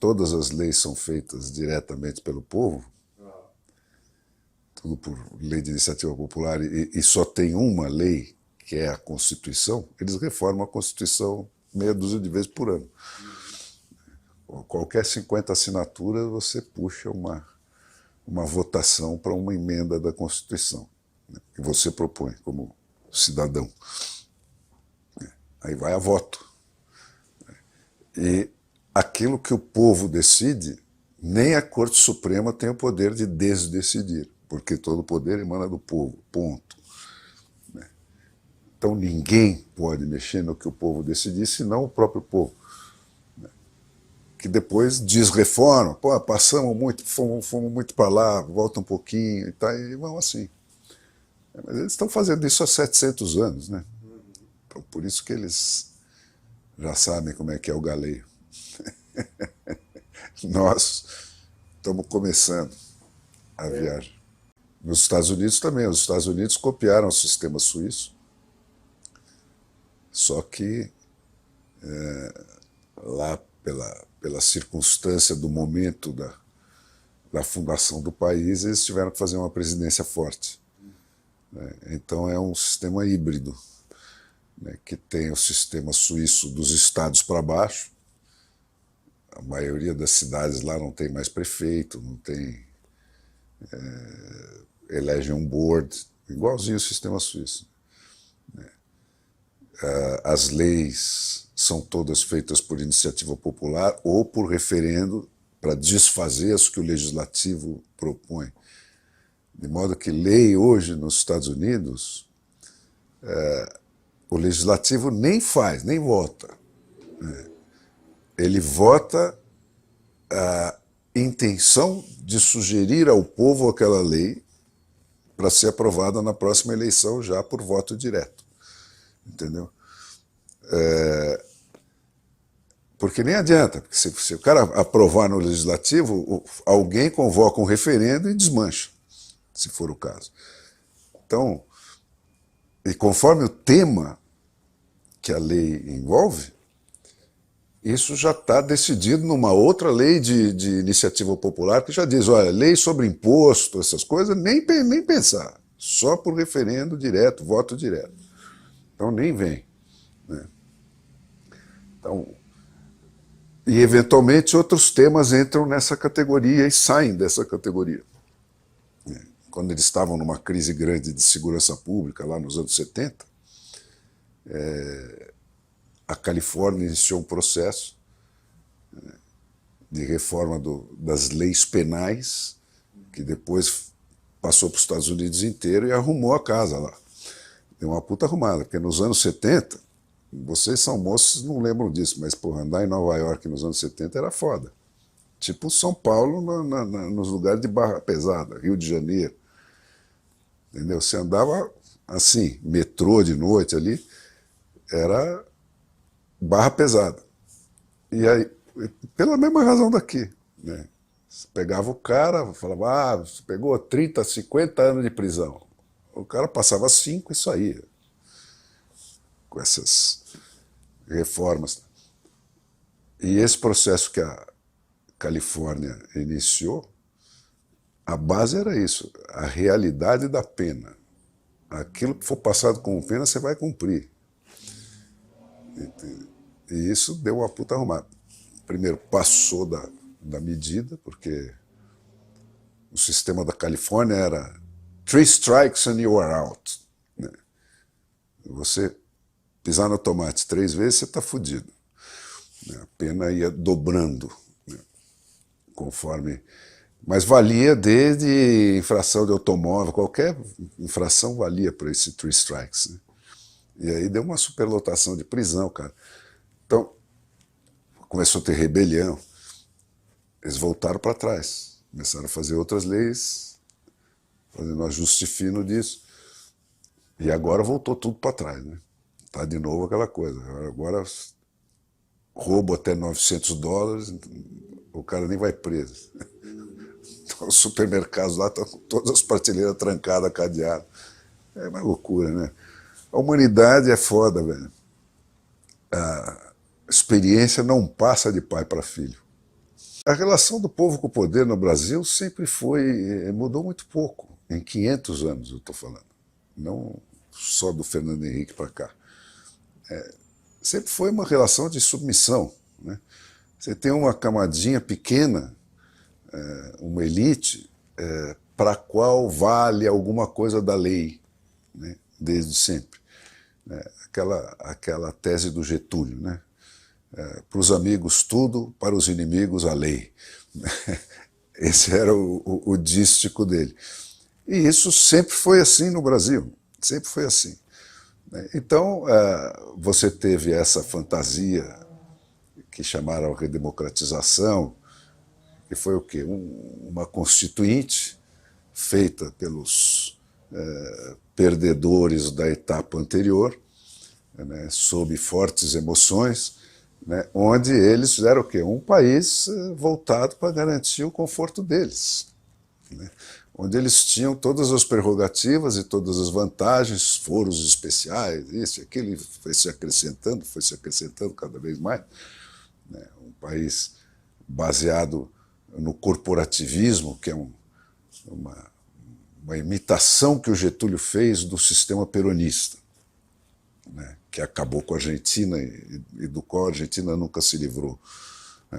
todas as leis são feitas diretamente pelo povo, tudo por lei de iniciativa popular, e só tem uma lei, que é a Constituição, eles reformam a Constituição meia dúzia de vezes por ano. Qualquer 50 assinaturas, você puxa uma votação para uma emenda da Constituição, né, que você propõe como cidadão. Aí vai a voto. E aquilo que o povo decide, nem a Corte Suprema tem o poder de desdecidir, porque todo o poder emana do povo, ponto. Então ninguém pode mexer no que o povo decidir, senão o próprio povo. Que depois desreforma, pô, passamos muito, fomos muito para lá, volta um pouquinho, e vão assim. Mas eles estão fazendo isso há 700 anos, né? Então, por isso que eles já sabem como é que é o galeio. Nós estamos começando a viagem. Nos Estados Unidos também, os Estados Unidos copiaram o sistema suíço, só que lá pela circunstância do momento da fundação do país, eles tiveram que fazer uma presidência forte. Então é um sistema híbrido, né, que tem o sistema suíço dos estados para baixo. A maioria das cidades lá não tem mais prefeito, não tem... elege um board, igualzinho o sistema suíço. As leis são todas feitas por iniciativa popular ou por referendo para desfazer as que o legislativo propõe. De modo que lei hoje nos Estados Unidos, o legislativo nem faz, nem vota. Ele vota a intenção de sugerir ao povo aquela lei para ser aprovada na próxima eleição já por voto direto. Entendeu? Porque nem adianta, porque se o cara aprovar no legislativo, alguém convoca um referendo e desmancha, se for o caso. Então, e conforme o tema que a lei envolve, isso já está decidido numa outra lei de iniciativa popular que já diz, olha, lei sobre imposto, essas coisas, nem pensar, só por referendo direto, voto direto. Então nem vem. Né? Então, e eventualmente outros temas entram nessa categoria e saem dessa categoria. Quando eles estavam numa crise grande de segurança pública, lá nos anos 70, a Califórnia iniciou um processo de reforma das leis penais, que depois passou para os Estados Unidos inteiro e arrumou a casa lá. Deu uma puta arrumada, porque nos anos 70, vocês são moços, não lembram disso, mas porra, andar em Nova York nos anos 70 era foda. Tipo São Paulo nos lugares de barra pesada, Rio de Janeiro. Entendeu? Você andava assim, metrô de noite ali, era barra pesada. E aí, pela mesma razão daqui, né? Você pegava o cara, falava, você pegou 30, 50 anos de prisão. O cara passava 5 e saía. Com essas reformas. E esse processo que a Califórnia iniciou, a base era isso, a realidade da pena. Aquilo que for passado como pena, você vai cumprir. E isso deu uma puta arrumada. Primeiro, passou da medida, porque o sistema da Califórnia era 3 strikes and you are out. Né? Você pisar no tomate 3 vezes, você está fudido. A pena ia dobrando, né? Conforme... Mas valia desde infração de automóvel, qualquer infração valia para esse 3 strikes. Né? E aí deu uma superlotação de prisão, cara. Então, começou a ter rebelião. Eles voltaram para trás. Começaram a fazer outras leis, fazendo um ajuste fino disso. E agora voltou tudo para trás, né? Tá de novo aquela coisa. Agora roubo até $900, o cara nem vai preso. Então, os supermercados lá estão com todas as prateleiras trancadas, cadeadas. É uma loucura, né? A humanidade é foda, velho. A experiência não passa de pai para filho. A relação do povo com o poder no Brasil sempre mudou muito pouco, em 500 anos eu estou falando, não só do Fernando Henrique para cá. Sempre foi uma relação de submissão, né? Você tem uma camadinha pequena, uma elite, para a qual vale alguma coisa da lei, né? Desde sempre. Aquela tese do Getúlio, né? Para os amigos tudo, para os inimigos a lei. Esse era o dístico dele. E isso sempre foi assim no Brasil, sempre foi assim. Então, você teve essa fantasia que chamaram redemocratização, que foi o quê? Uma constituinte feita pelos perdedores da etapa anterior, né, sob fortes emoções, né, onde eles fizeram o quê? Um país voltado para garantir o conforto deles, né, onde eles tinham todas as prerrogativas e todas as vantagens, foros especiais, isso e aquilo, foi se acrescentando cada vez mais, né, um país baseado no corporativismo, que é uma imitação que o Getúlio fez do sistema peronista, né, que acabou com a Argentina e do qual a Argentina nunca se livrou.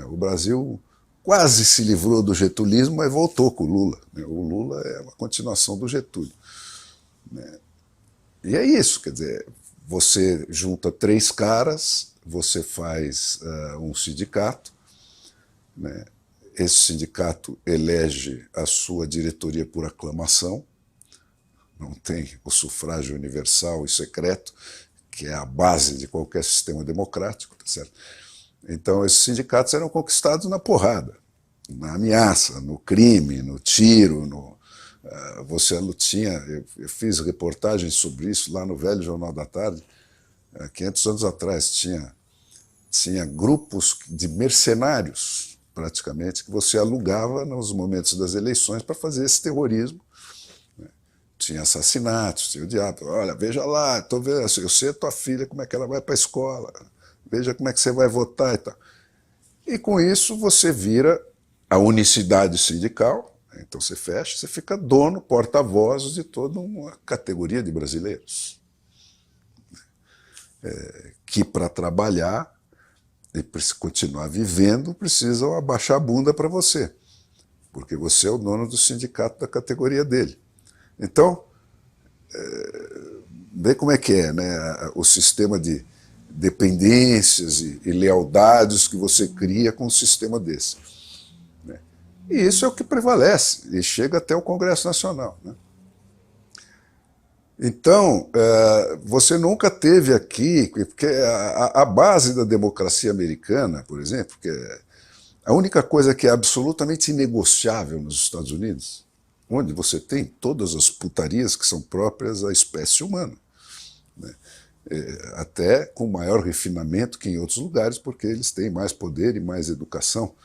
O Brasil quase se livrou do getulismo, mas voltou com o Lula. O Lula é uma continuação do Getúlio. E é isso, quer dizer, você junta 3 caras, você faz um sindicato, né? Esse sindicato elege a sua diretoria por aclamação, não tem o sufrágio universal e secreto, que é a base de qualquer sistema democrático, tá certo? Então, esses sindicatos eram conquistados na porrada, na ameaça, no crime, no tiro. Você tinha, eu fiz reportagens sobre isso lá no velho Jornal da Tarde, 500 anos atrás, tinha grupos de mercenários, praticamente, que você alugava nos momentos das eleições para fazer esse terrorismo. Tinha assassinatos, tinha o diabo. Olha, veja lá, tô vendo, eu sei a tua filha, como é que ela vai para a escola, veja como é que você vai votar e tal. E com isso você vira a unicidade sindical, então você fecha, você fica dono, porta-voz de toda uma categoria de brasileiros. Que para trabalhar e para continuar vivendo precisam abaixar a bunda para você, porque você é o dono do sindicato da categoria dele. Então, vê como é que é, né? O sistema de dependências e lealdades que você cria com um sistema desse. Né? E isso é o que prevalece, e chega até o Congresso Nacional. Né? Então, você nunca teve aqui, porque a base da democracia americana, por exemplo, que a única coisa que é absolutamente inegociável nos Estados Unidos, onde você tem todas as putarias que são próprias à espécie humana, né? Até com maior refinamento que em outros lugares, porque eles têm mais poder e mais educação,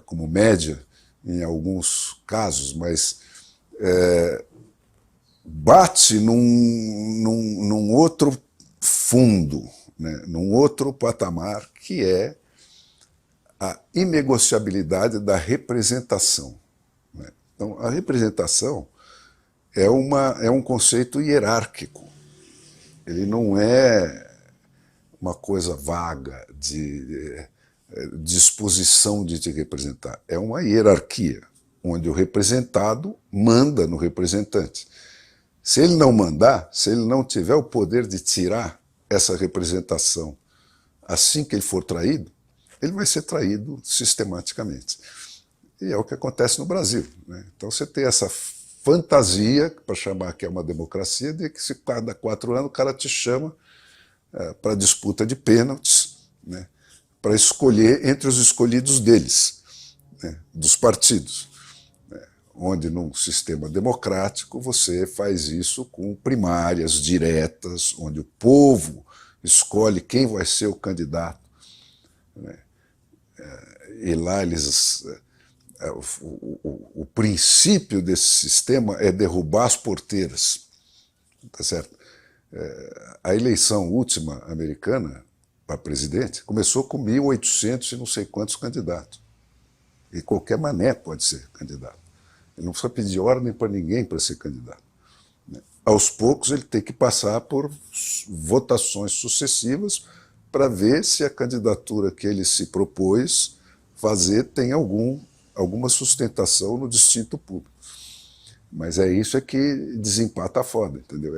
como média em alguns casos, mas bate num outro fundo, né? Num outro patamar, que é a inegociabilidade da representação. Né? Então, a representação é um conceito hierárquico. Ele não é uma coisa vaga de disposição de te representar. É uma hierarquia, onde o representado manda no representante. Se ele não mandar, se ele não tiver o poder de tirar essa representação assim que ele for traído, ele vai ser traído sistematicamente. E é o que acontece no Brasil. Né? Então você tem essa fantasia, para chamar que é uma democracia, de que se cada 4 anos o cara te chama para disputa de pênaltis, né? Para escolher entre os escolhidos deles, né? Dos partidos. Onde num sistema democrático você faz isso com primárias diretas, onde o povo escolhe quem vai ser o candidato. Né? E lá eles... O princípio desse sistema é derrubar as porteiras. Tá certo? A eleição última americana para presidente começou com 1.800 e não sei quantos candidatos. E qualquer mané pode ser candidato. Ele não precisa pedir ordem para ninguém para ser candidato. Aos poucos ele tem que passar por votações sucessivas para ver se a candidatura que ele se propôs fazer tem alguma sustentação no distinto público. Mas é isso que desempata a foda, entendeu?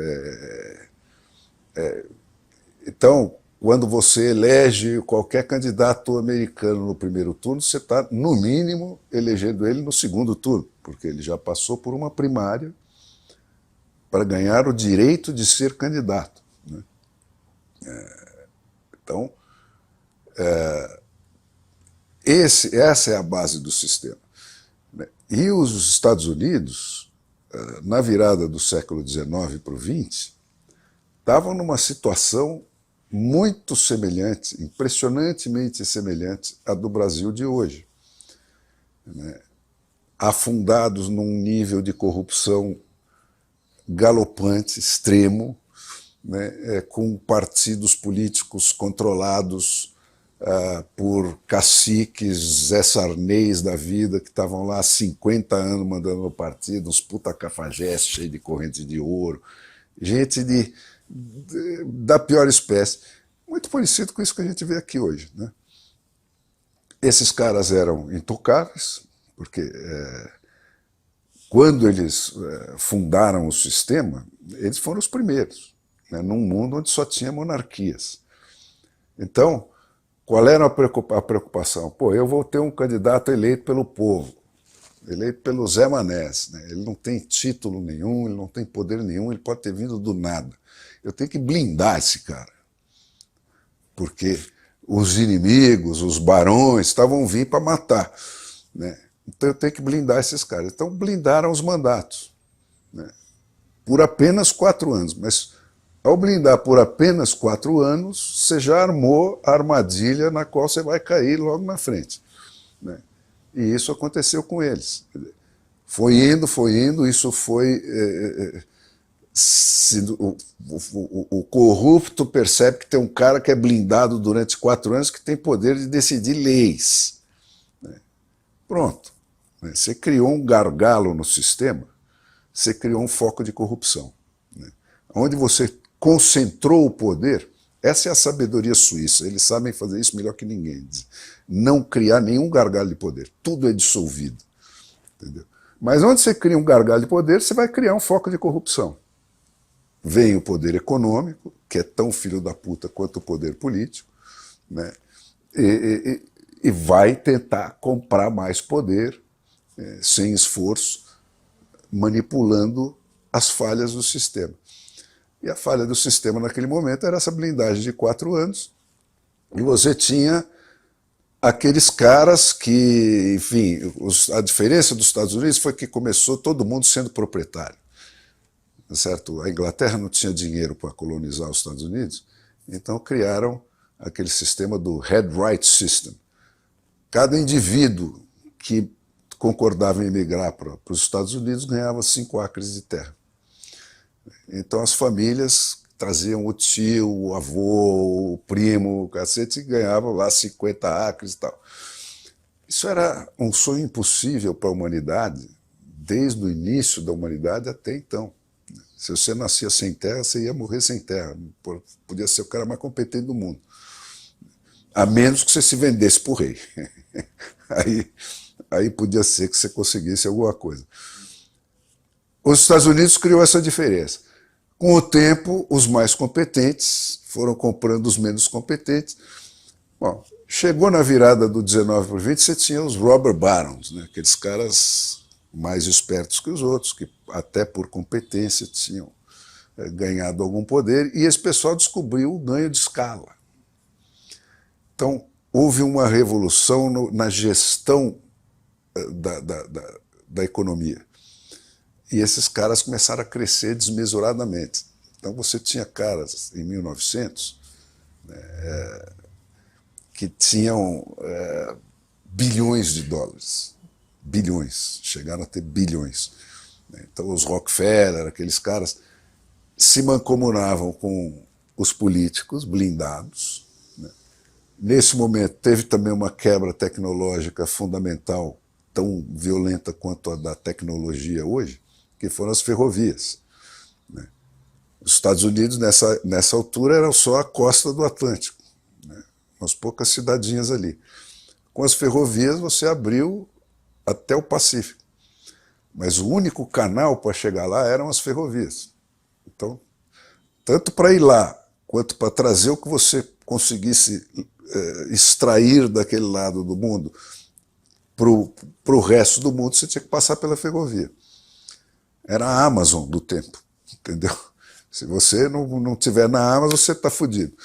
Então, quando você elege qualquer candidato americano no primeiro turno, você está, no mínimo, elegendo ele no segundo turno, porque ele já passou por uma primária para ganhar o direito de ser candidato, né? Então, essa é a base do sistema. E os Estados Unidos, na virada do século XIX para o XX, estavam numa situação muito semelhante, impressionantemente semelhante à do Brasil de hoje, né? Afundados num nível de corrupção galopante, extremo, né? Com partidos políticos controlados por caciques, Zé Sarnês da vida, que estavam lá há 50 anos mandando no partido, uns puta cafajestes cheios de corrente de ouro, gente da pior espécie. Muito parecido com isso que a gente vê aqui hoje, né? Esses caras eram intocáveis, porque quando eles fundaram o sistema, eles foram os primeiros, né, num mundo onde só tinha monarquias. Então, qual era a preocupação? Pô, eu vou ter um candidato eleito pelo povo, eleito pelo Zé Manés, né? Ele não tem título nenhum, ele não tem poder nenhum, ele pode ter vindo do nada. Eu tenho que blindar esse cara, porque os inimigos, os barões, estavam vindo para matar, né? Então eu tenho que blindar esses caras. Então blindaram os mandatos, né? Por apenas 4 anos. Mas ao blindar por apenas 4 anos, você já armou a armadilha na qual você vai cair logo na frente, né? E isso aconteceu com eles. Foi indo, isso foi... o corrupto percebe que tem um cara que é blindado durante 4 anos que tem poder de decidir leis, né? Pronto. Você criou um gargalo no sistema, você criou um foco de corrupção, né? Onde você concentrou o poder, essa é a sabedoria suíça, eles sabem fazer isso melhor que ninguém. Não criar nenhum gargalo de poder, tudo é dissolvido, entendeu? Mas onde você cria um gargalo de poder, você vai criar um foco de corrupção. Vem o poder econômico, que é tão filho da puta quanto o poder político, né? E vai tentar comprar mais poder, sem esforço, manipulando as falhas do sistema. E a falha do sistema naquele momento era essa blindagem de 4 anos, e você tinha aqueles caras que, enfim, a diferença dos Estados Unidos foi que começou todo mundo sendo proprietário, certo? A Inglaterra não tinha dinheiro para colonizar os Estados Unidos, então criaram aquele sistema do Head Right System. Cada indivíduo que concordava em emigrar para os Estados Unidos ganhava 5 acres de terra. Então as famílias traziam o tio, o avô, o primo, o cacete, e ganhavam lá 50 acres e tal. Isso era um sonho impossível para a humanidade, desde o início da humanidade até então. Se você nascia sem terra, você ia morrer sem terra. Podia ser o cara mais competente do mundo. A menos que você se vendesse para o rei. Aí podia ser que você conseguisse alguma coisa. Os Estados Unidos criou essa diferença. Com o tempo, os mais competentes foram comprando os menos competentes. Bom, chegou na virada do 19 para o 20, você tinha os robber barons, né? Aqueles caras mais espertos que os outros, que até por competência tinham ganhado algum poder, e esse pessoal descobriu o ganho de escala. Então, houve uma revolução na gestão da economia. E esses caras começaram a crescer desmesuradamente. Então você tinha caras em 1900 que tinham bilhões de dólares. Bilhões. Chegaram a ter bilhões. Então os Rockefeller, aqueles caras, se mancomunavam com os políticos blindados. Nesse momento teve também uma quebra tecnológica fundamental tão violenta quanto a da tecnologia hoje, que foram as ferrovias. Os Estados Unidos, nessa altura, eram só a costa do Atlântico, umas poucas cidadinhas ali. Com as ferrovias, você abriu até o Pacífico. Mas o único canal para chegar lá eram as ferrovias. Então, tanto para ir lá, quanto para trazer o que você conseguisse extrair daquele lado do mundo para o resto do mundo, você tinha que passar pela ferrovia. Era a Amazon do tempo, entendeu? Se você não tiver na Amazon, você está fodido.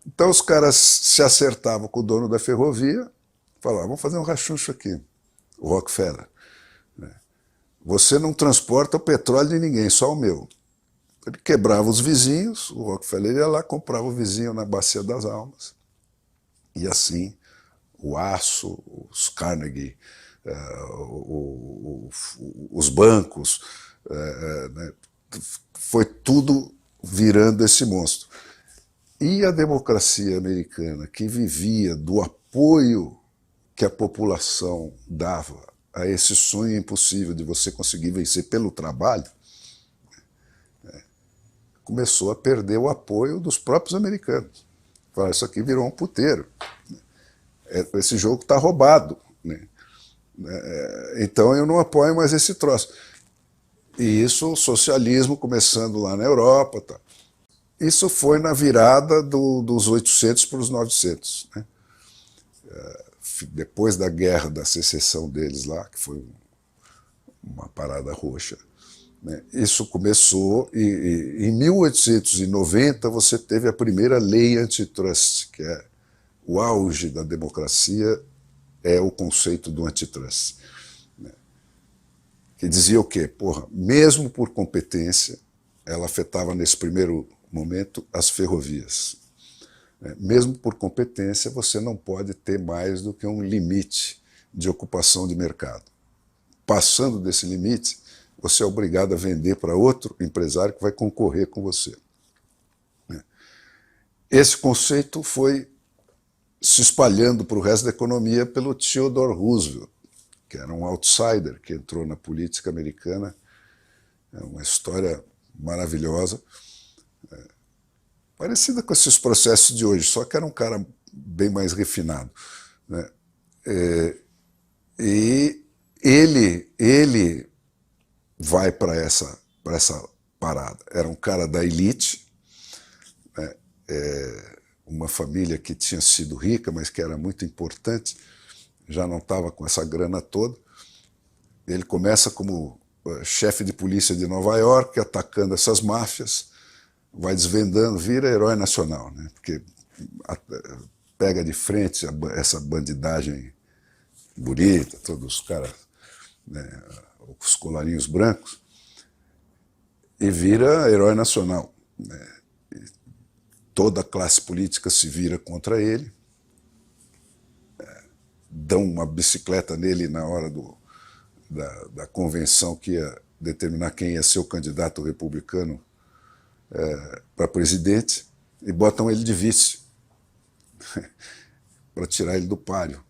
Então os caras se acertavam com o dono da ferrovia, falavam, vamos fazer um rachuncho aqui, o Rockefeller. Você não transporta o petróleo de ninguém, só o meu. Ele quebrava os vizinhos, o Rockefeller ia lá, comprava o vizinho na Bacia das Almas. E assim, o aço, os Carnegie, os bancos, né, foi tudo virando esse monstro. E a democracia americana, que vivia do apoio que a população dava a esse sonho impossível de você conseguir vencer pelo trabalho, começou a perder o apoio dos próprios americanos. Falaram, isso aqui virou um puteiro. Esse jogo está roubado. Então eu não apoio mais esse troço. E isso, o socialismo começando lá na Europa. Tá. Isso foi na virada dos 800 para os 900. Depois da guerra da secessão deles lá, que foi uma parada roxa, isso começou e em 1890 você teve a primeira lei antitrust, que é o auge da democracia, é o conceito do antitrust. Que dizia o quê? Porra, mesmo por competência, ela afetava nesse primeiro momento as ferrovias. Mesmo por competência, você não pode ter mais do que um limite de ocupação de mercado. Passando desse limite, você é obrigado a vender para outro empresário que vai concorrer com você. Esse conceito foi se espalhando para o resto da economia pelo Theodore Roosevelt, que era um outsider que entrou na política americana. É uma história maravilhosa, parecida com esses processos de hoje, só que era um cara bem mais refinado. E ele vai para essa parada. Era um cara da elite, uma família que tinha sido rica, mas que era muito importante, já não estava com essa grana toda. Ele começa como chefe de polícia de Nova York, atacando essas máfias, vai desvendando, vira herói nacional, porque pega de frente essa bandidagem bonita, todos os caras, os colarinhos brancos, e vira herói nacional. Toda a classe política se vira contra ele, dão uma bicicleta nele na hora da convenção que ia determinar quem ia ser o candidato republicano para presidente, e botam ele de vice para tirar ele do páreo.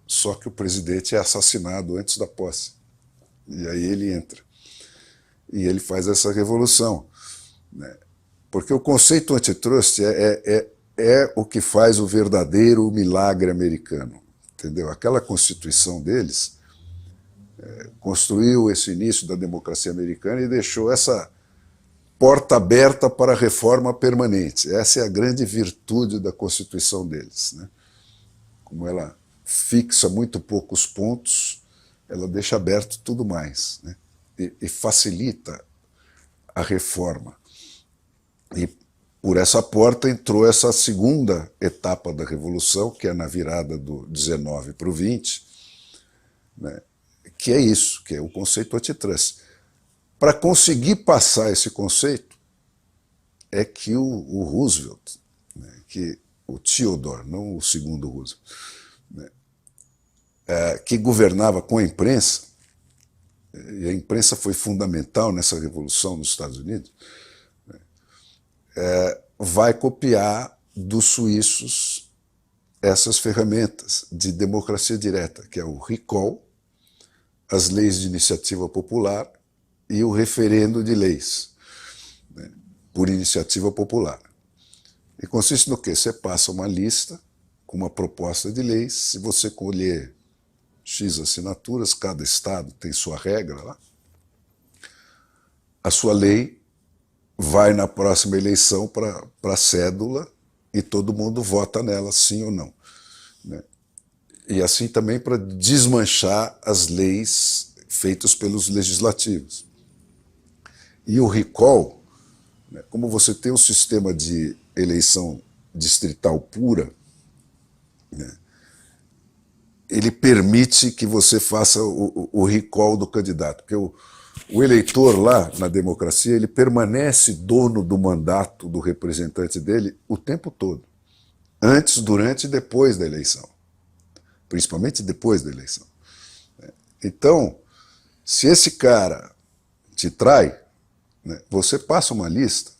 Só que o presidente é assassinado antes da posse. E aí ele entra. E ele faz essa revolução. Porque o conceito antitrust é o que faz o verdadeiro milagre americano. Entendeu? Aquela Constituição deles construiu esse início da democracia americana e deixou essa porta aberta para a reforma permanente. Essa é a grande virtude da Constituição deles. Como ela fixa muito poucos pontos, ela deixa aberto tudo mais, e facilita a reforma. E por essa porta entrou essa segunda etapa da Revolução, que é na virada do 19 para o 20, que é isso, que é o conceito antitrust. Para conseguir passar esse conceito, é que o Roosevelt, que o Theodore, não o segundo Roosevelt, que governava com a imprensa, e a imprensa foi fundamental nessa revolução nos Estados Unidos, vai copiar dos suíços essas ferramentas de democracia direta, que é o recall, as leis de iniciativa popular e o referendo de leis, né, por iniciativa popular. E consiste no quê? Você passa uma lista com uma proposta de leis, se você colher X assinaturas, cada estado tem sua regra lá, a sua lei vai na próxima eleição para a cédula e todo mundo vota nela, sim ou não, né? E assim também para desmanchar as leis feitas pelos legislativos. E o recall, né, como você tem um sistema de eleição distrital pura, né, ele permite que você faça o recall do candidato, porque o eleitor lá na democracia, ele permanece dono do mandato do representante dele o tempo todo, antes, durante e depois da eleição, principalmente depois da eleição. Então, se esse cara te trai, né, você passa uma lista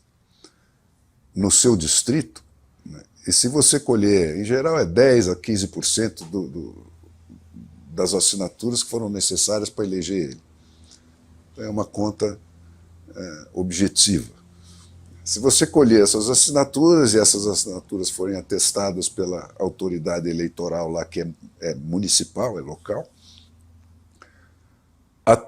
no seu distrito, né, e se você colher, em geral é 10 a 15% das assinaturas que foram necessárias para eleger ele. Então é uma conta objetiva. Se você colher essas assinaturas e essas assinaturas forem atestadas pela autoridade eleitoral lá, que é municipal, é local,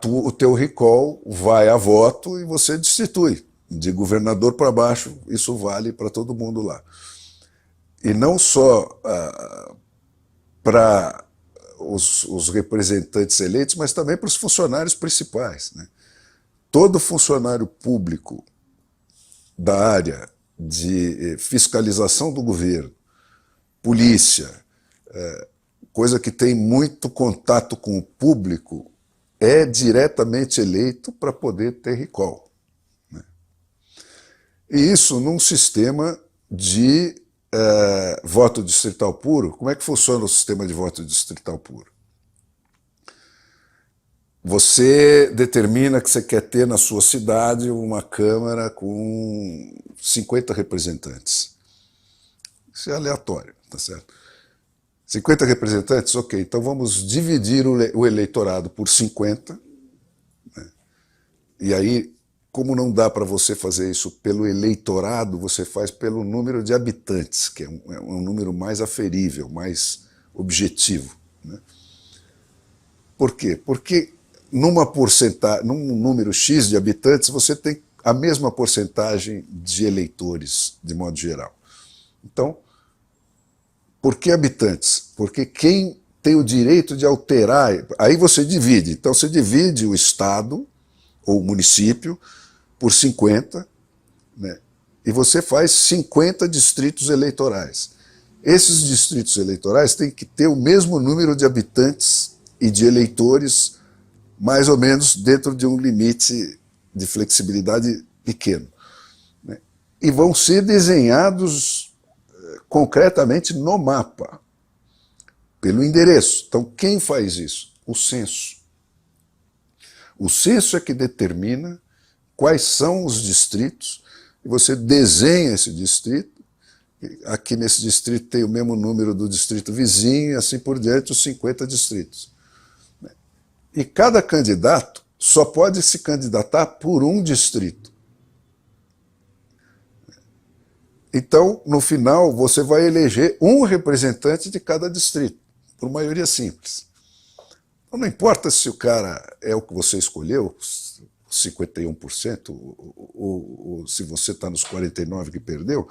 o teu recall vai a voto e você destitui. De governador para baixo, isso vale para todo mundo lá. E não só para os representantes eleitos, mas também para os funcionários principais, né? Todo funcionário público da área de fiscalização do governo, polícia, coisa que tem muito contato com o público, é diretamente eleito para poder ter recall, né? E isso num sistema de voto distrital puro. Como é que funciona o sistema de voto distrital puro? Você determina que você quer ter na sua cidade uma Câmara com 50 representantes. Isso é aleatório, tá certo? 50 representantes, ok, então vamos dividir o eleitorado por 50, né? E aí, como não dá para você fazer isso pelo eleitorado, você faz pelo número de habitantes, que é um número mais aferível, mais objetivo, né? Por quê? Porque num número X de habitantes, você tem a mesma porcentagem de eleitores, de modo geral. Então, por que habitantes? Porque quem tem o direito de alterar, aí você divide. Então você divide o estado ou o município por 50, né? E você faz 50 distritos eleitorais. Esses distritos eleitorais têm que ter o mesmo número de habitantes e de eleitores, mais ou menos dentro de um limite de flexibilidade pequeno, né? E vão ser desenhados concretamente no mapa, pelo endereço. Então, quem faz isso? O censo. O censo é que determina quais são os distritos, e você desenha esse distrito. Aqui nesse distrito tem o mesmo número do distrito vizinho, e assim por diante, os 50 distritos. E cada candidato só pode se candidatar por um distrito. Então, no final, você vai eleger um representante de cada distrito, por maioria simples. Então, não importa se o cara é o que você escolheu, 51%, ou se você está nos 49% que perdeu,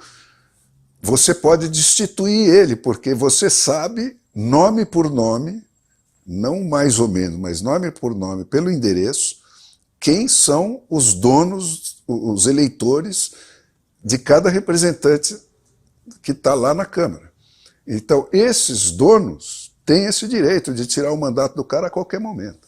você pode destituir ele, porque você sabe, nome por nome, não mais ou menos, mas nome por nome, pelo endereço, quem são os donos, os eleitores de cada representante que está lá na Câmara. Então, esses donos têm esse direito de tirar o mandato do cara a qualquer momento.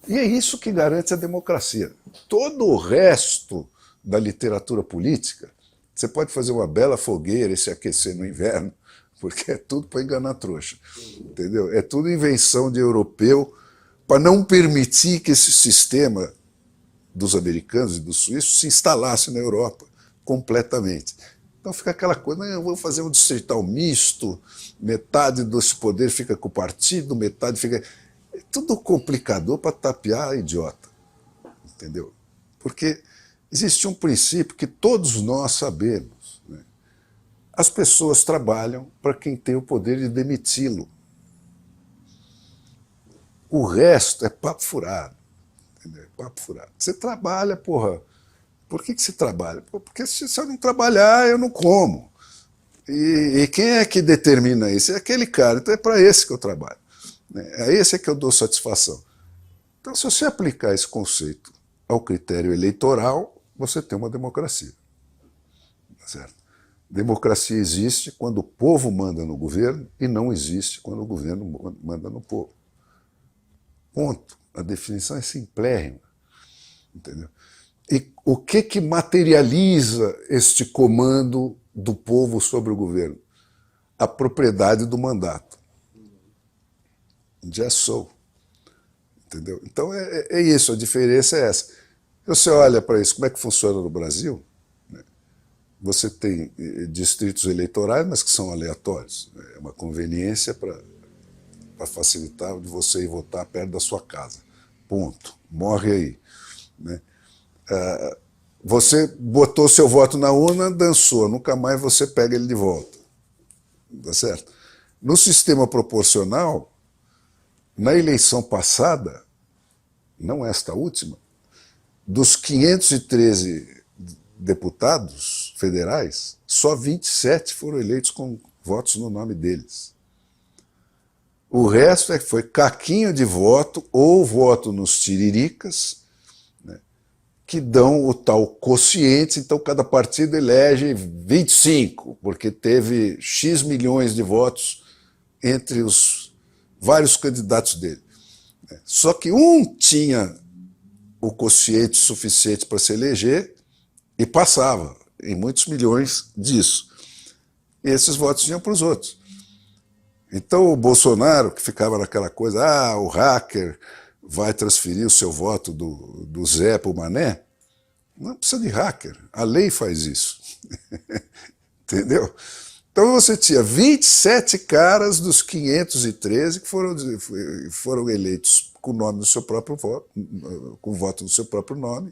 E é isso que garante a democracia. Todo o resto da literatura política, você pode fazer uma bela fogueira e se aquecer no inverno, porque é tudo para enganar trouxa, entendeu? É tudo invenção de europeu para não permitir que esse sistema dos americanos e dos suíços se instalasse na Europa completamente. Então fica aquela coisa, eu vou fazer um distrital misto, metade dos poderes fica com o partido, metade fica... É tudo complicador para tapear idiota, entendeu? Porque existe um princípio que todos nós sabemos, né? As pessoas trabalham para quem tem o poder de demiti-lo. O resto é papo furado, entendeu? É papo furado. Você trabalha, porra. Por que você trabalha? Porque se eu não trabalhar, eu não como. E quem é que determina isso? É aquele cara. Então é para esse que eu trabalho. É esse que eu dou satisfação. Então, se você aplicar esse conceito ao critério eleitoral, você tem uma democracia. Certo? Democracia existe quando o povo manda no governo e não existe quando o governo manda no povo. Ponto. A definição é simplérrima. Entendeu? E o que materializa este comando do povo sobre o governo? A propriedade do mandato. Já sou. Entendeu? Então é isso, a diferença é essa. Você olha para isso, como é que funciona no Brasil? Você tem distritos eleitorais, mas que são aleatórios. É uma conveniência para facilitar de você ir votar perto da sua casa. Ponto. Morre aí. Né? Você botou seu voto na urna, dançou, nunca mais você pega ele de volta. Tá certo? No sistema proporcional, na eleição passada, não esta última, dos 513 deputados federais, só 27 foram eleitos com votos no nome deles. O resto foi caquinho de voto ou voto nos tiriricas, né, que dão o tal quociente, então cada partido elege 25, porque teve X milhões de votos entre os vários candidatos dele. Só que um tinha o quociente suficiente para se eleger e passava em muitos milhões disso. E esses votos iam para os outros. Então o Bolsonaro, que ficava naquela coisa, o hacker vai transferir o seu voto do Zé para o Mané, não precisa de hacker, a lei faz isso. Entendeu? Então você tinha 27 caras dos 513 que foram eleitos com o nome do seu próprio voto, com o voto do seu próprio nome,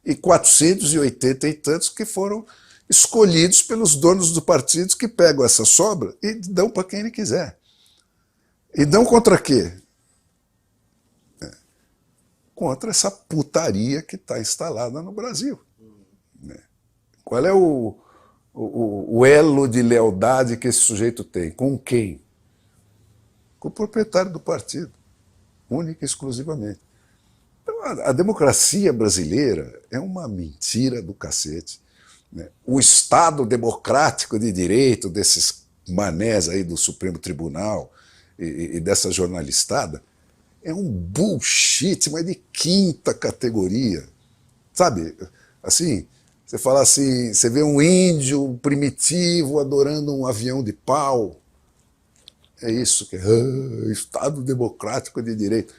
e 480 e tantos que foram escolhidos pelos donos do partido que pegam essa sobra e dão para quem ele quiser. E dão contra quê? Contra essa putaria que está instalada no Brasil. Qual é o elo de lealdade que esse sujeito tem? Com quem? Com o proprietário do partido, única e exclusivamente. Então, a democracia brasileira é uma mentira do cacete. O Estado democrático de direito desses manés aí do Supremo Tribunal e dessa jornalistada é um bullshit, mas de quinta categoria. Sabe, assim, você fala assim, você vê um índio primitivo adorando um avião de pau. É isso que é Estado democrático de direito.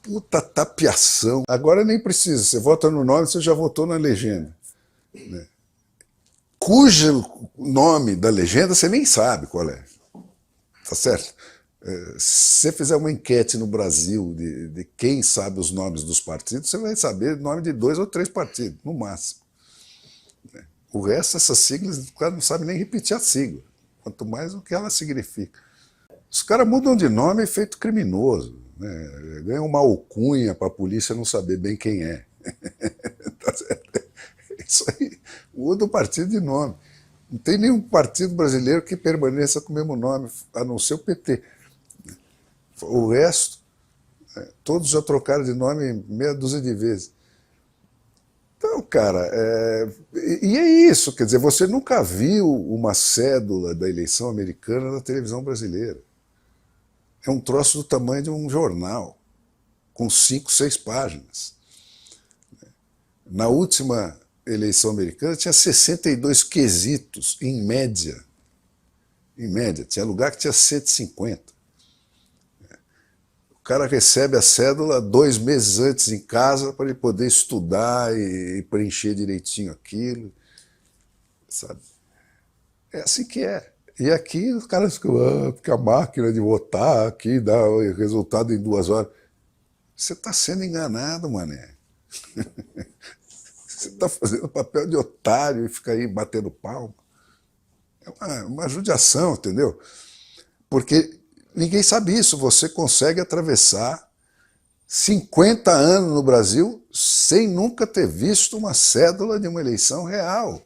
Puta tapiação. Agora nem precisa, você vota no nome, você já votou na legenda. Né? Cujo nome da legenda você nem sabe qual é. Tá certo? Se você fizer uma enquete no Brasil de quem sabe os nomes dos partidos, você vai saber o nome de 2 ou 3 partidos, no máximo. O resto, essas siglas, o cara não sabe nem repetir a sigla, quanto mais o que ela significa. Os caras mudam de nome feito criminoso, né? Ganham uma alcunha para a polícia não saber bem quem é. Tá certo? Isso aí, muda o partido de nome. Não tem nenhum partido brasileiro que permaneça com o mesmo nome, a não ser o PT. O resto, todos já trocaram de nome meia dúzia de vezes. Então, cara, e é isso, quer dizer, você nunca viu uma cédula da eleição americana na televisão brasileira. É um troço do tamanho de um jornal, com 5, 6 páginas. Na última eleição americana tinha 62 quesitos, em média. Em média, tinha lugar que tinha 150. O cara recebe a cédula 2 meses antes em casa para ele poder estudar e preencher direitinho aquilo. Sabe? É assim que é. E aqui os caras ficam, porque a máquina de votar aqui dá o resultado em 2 horas. Você está sendo enganado, mané. Você está fazendo papel de otário e fica aí batendo palma. É uma judiação, entendeu? Porque ninguém sabe isso. Você consegue atravessar 50 anos no Brasil sem nunca ter visto uma cédula de uma eleição real.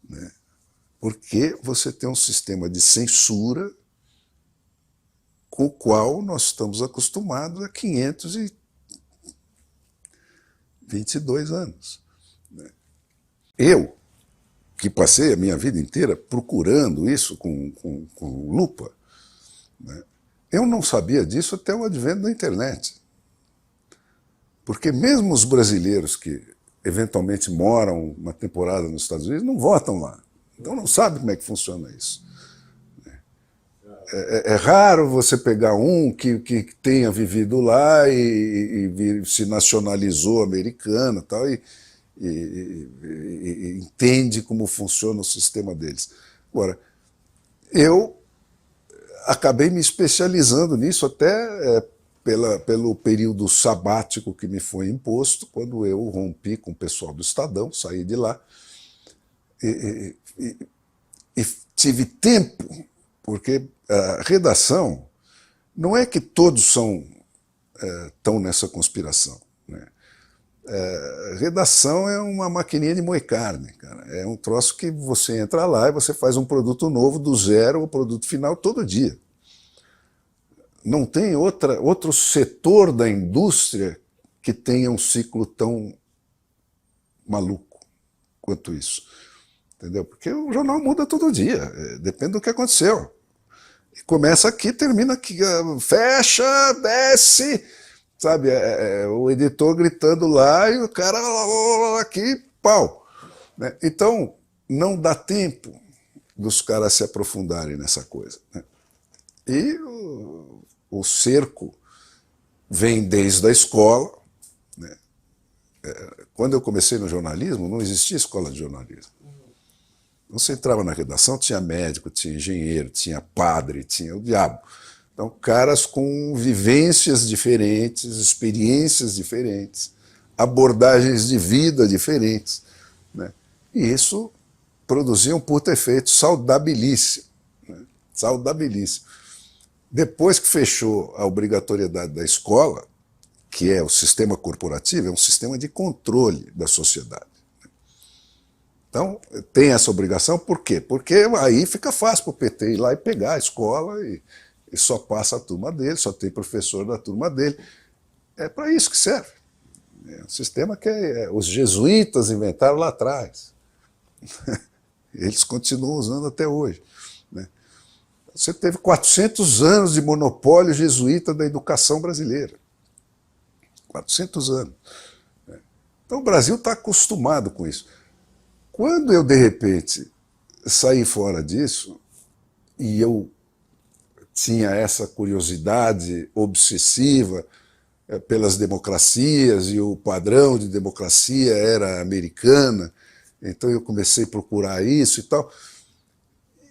Né? Porque você tem um sistema de censura com o qual nós estamos acostumados há 522 anos. Eu, que passei a minha vida inteira procurando isso com lupa, né? Eu não sabia disso até o advento da internet. Porque mesmo os brasileiros que eventualmente moram uma temporada nos Estados Unidos não votam lá. Então não sabe como é que funciona isso. É raro você pegar um que tenha vivido lá e se nacionalizou americano tal, e entende como funciona o sistema deles. Agora, eu acabei me especializando nisso até pelo período sabático que me foi imposto, quando eu rompi com o pessoal do Estadão, saí de lá, e tive tempo, porque a redação não é que todos estão nessa conspiração. Né? Redação é uma maquininha de moer carne, cara. É um troço que você entra lá e você faz um produto novo do zero ao produto final todo dia. Não tem outro setor da indústria que tenha um ciclo tão maluco quanto isso. Entendeu? Porque o jornal muda todo dia, depende do que aconteceu. E começa aqui, termina aqui, fecha, desce, sabe? O editor gritando lá e o cara aqui, pau. Né? Então, não dá tempo dos caras se aprofundarem nessa coisa. Né? E o cerco vem desde a escola. Né? Quando eu comecei no jornalismo, não existia escola de jornalismo. Você entrava na redação, tinha médico, tinha engenheiro, tinha padre, tinha o diabo. Então, caras com vivências diferentes, experiências diferentes, abordagens de vida diferentes. Né? E isso produzia um puta efeito saudabilíssimo. Né? Saudabilíssimo. Depois que fechou a obrigatoriedade da escola, que é o sistema corporativo, é um sistema de controle da sociedade. Então, tem essa obrigação, por quê? Porque aí fica fácil para o PT ir lá e pegar a escola e só passa a turma dele, só tem professor da turma dele. É para isso que serve. É um sistema que os jesuítas inventaram lá atrás. Eles continuam usando até hoje. Né? Você teve 400 anos de monopólio jesuíta da educação brasileira. 400 anos. Então o Brasil está acostumado com isso. Quando eu, de repente, saí fora disso, e eu tinha essa curiosidade obsessiva pelas democracias, e o padrão de democracia era americana, então eu comecei a procurar isso e tal.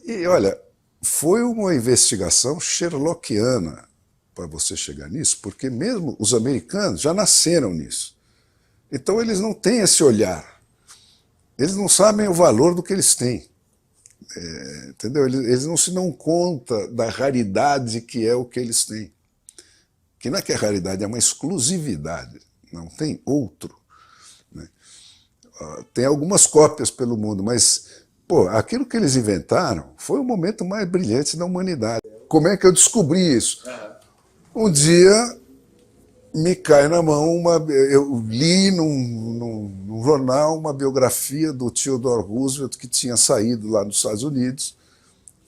E, olha, foi uma investigação sherlockiana para você chegar nisso, porque mesmo os americanos já nasceram nisso. Então eles não têm esse olhar. Eles não sabem o valor do que eles têm. Entendeu? Eles não se dão conta da raridade que é o que eles têm. Que não é que é raridade, é uma exclusividade. Não tem outro. Né? Tem algumas cópias pelo mundo, mas pô, aquilo que eles inventaram foi o momento mais brilhante da humanidade. Como é que eu descobri isso? Um dia me cai na mão, eu li num jornal uma biografia do Theodore Roosevelt que tinha saído lá nos Estados Unidos,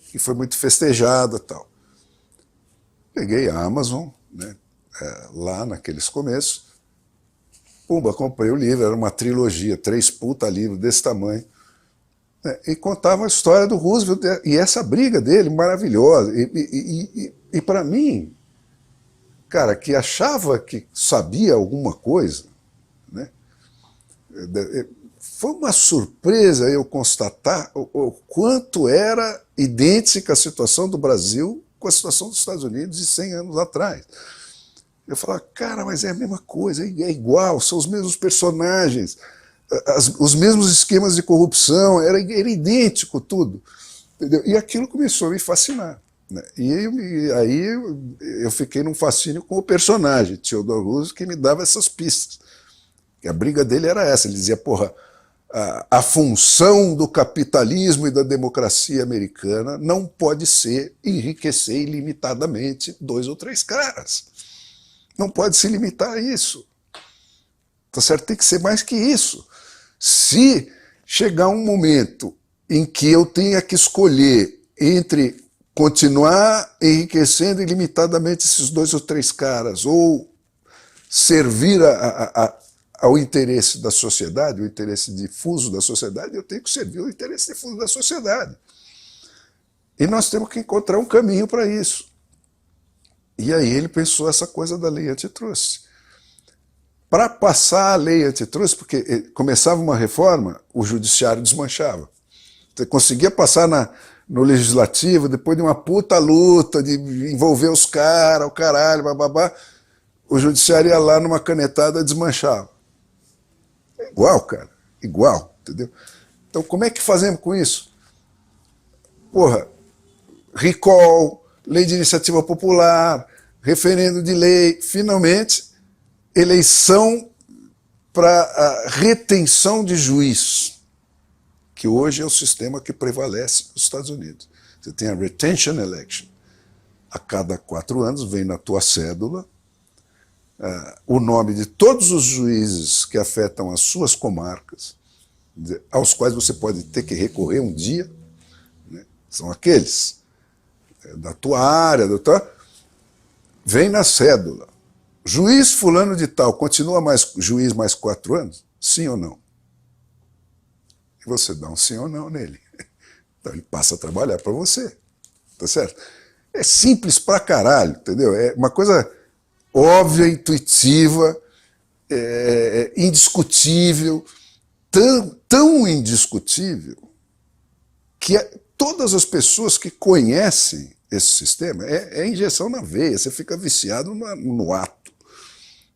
que foi muito festejada e tal. Peguei a Amazon, né, lá naqueles começos, pumba, comprei o livro, era uma trilogia, 3 puta livros desse tamanho, né, e contava a história do Roosevelt e essa briga dele maravilhosa. E para mim, cara, que achava que sabia alguma coisa, né? foi uma surpresa eu constatar o quanto era idêntica a situação do Brasil com a situação dos Estados Unidos de 100 anos atrás. Eu falava, cara, mas é a mesma coisa, é igual, são os mesmos personagens, os mesmos esquemas de corrupção, era idêntico tudo. Entendeu? E aquilo começou a me fascinar. Né? E aí eu fiquei num fascínio com o personagem, Theodore Roosevelt, que me dava essas pistas. E a briga dele era essa, ele dizia, porra, a função do capitalismo e da democracia americana não pode ser enriquecer ilimitadamente 2 ou 3 caras. Não pode se limitar a isso. Tá certo? Tem que ser mais que isso. Se chegar um momento em que eu tenha que escolher entre continuar enriquecendo ilimitadamente esses 2 ou 3 caras ou servir ao interesse da sociedade, o interesse difuso da sociedade, eu tenho que servir o interesse difuso da sociedade. E nós temos que encontrar um caminho para isso. E aí ele pensou essa coisa da lei antitrust. Para passar a lei antitrust, porque começava uma reforma, o judiciário desmanchava. Você conseguia passar no legislativo, depois de uma puta luta, de envolver os caras, o caralho, bababá, o judiciário ia lá numa canetada e desmanchava. É igual, cara, igual, entendeu? Então como é que fazemos com isso? Porra, recall, lei de iniciativa popular, referendo de lei, finalmente, eleição para a retenção de juiz, que hoje é o sistema que prevalece nos Estados Unidos. Você tem a retention election. A cada 4 anos vem na tua cédula o nome de todos os juízes que afetam as suas comarcas, aos quais você pode ter que recorrer um dia, né? São aqueles da tua área, vem na cédula. Juiz fulano de tal, continua juiz mais 4 anos? Sim ou não? E você dá um sim ou não nele. Então ele passa a trabalhar para você. Tá certo? É simples pra caralho, entendeu? É uma coisa óbvia, intuitiva, indiscutível, tão indiscutível que todas as pessoas que conhecem esse sistema, é injeção na veia, você fica viciado no ato,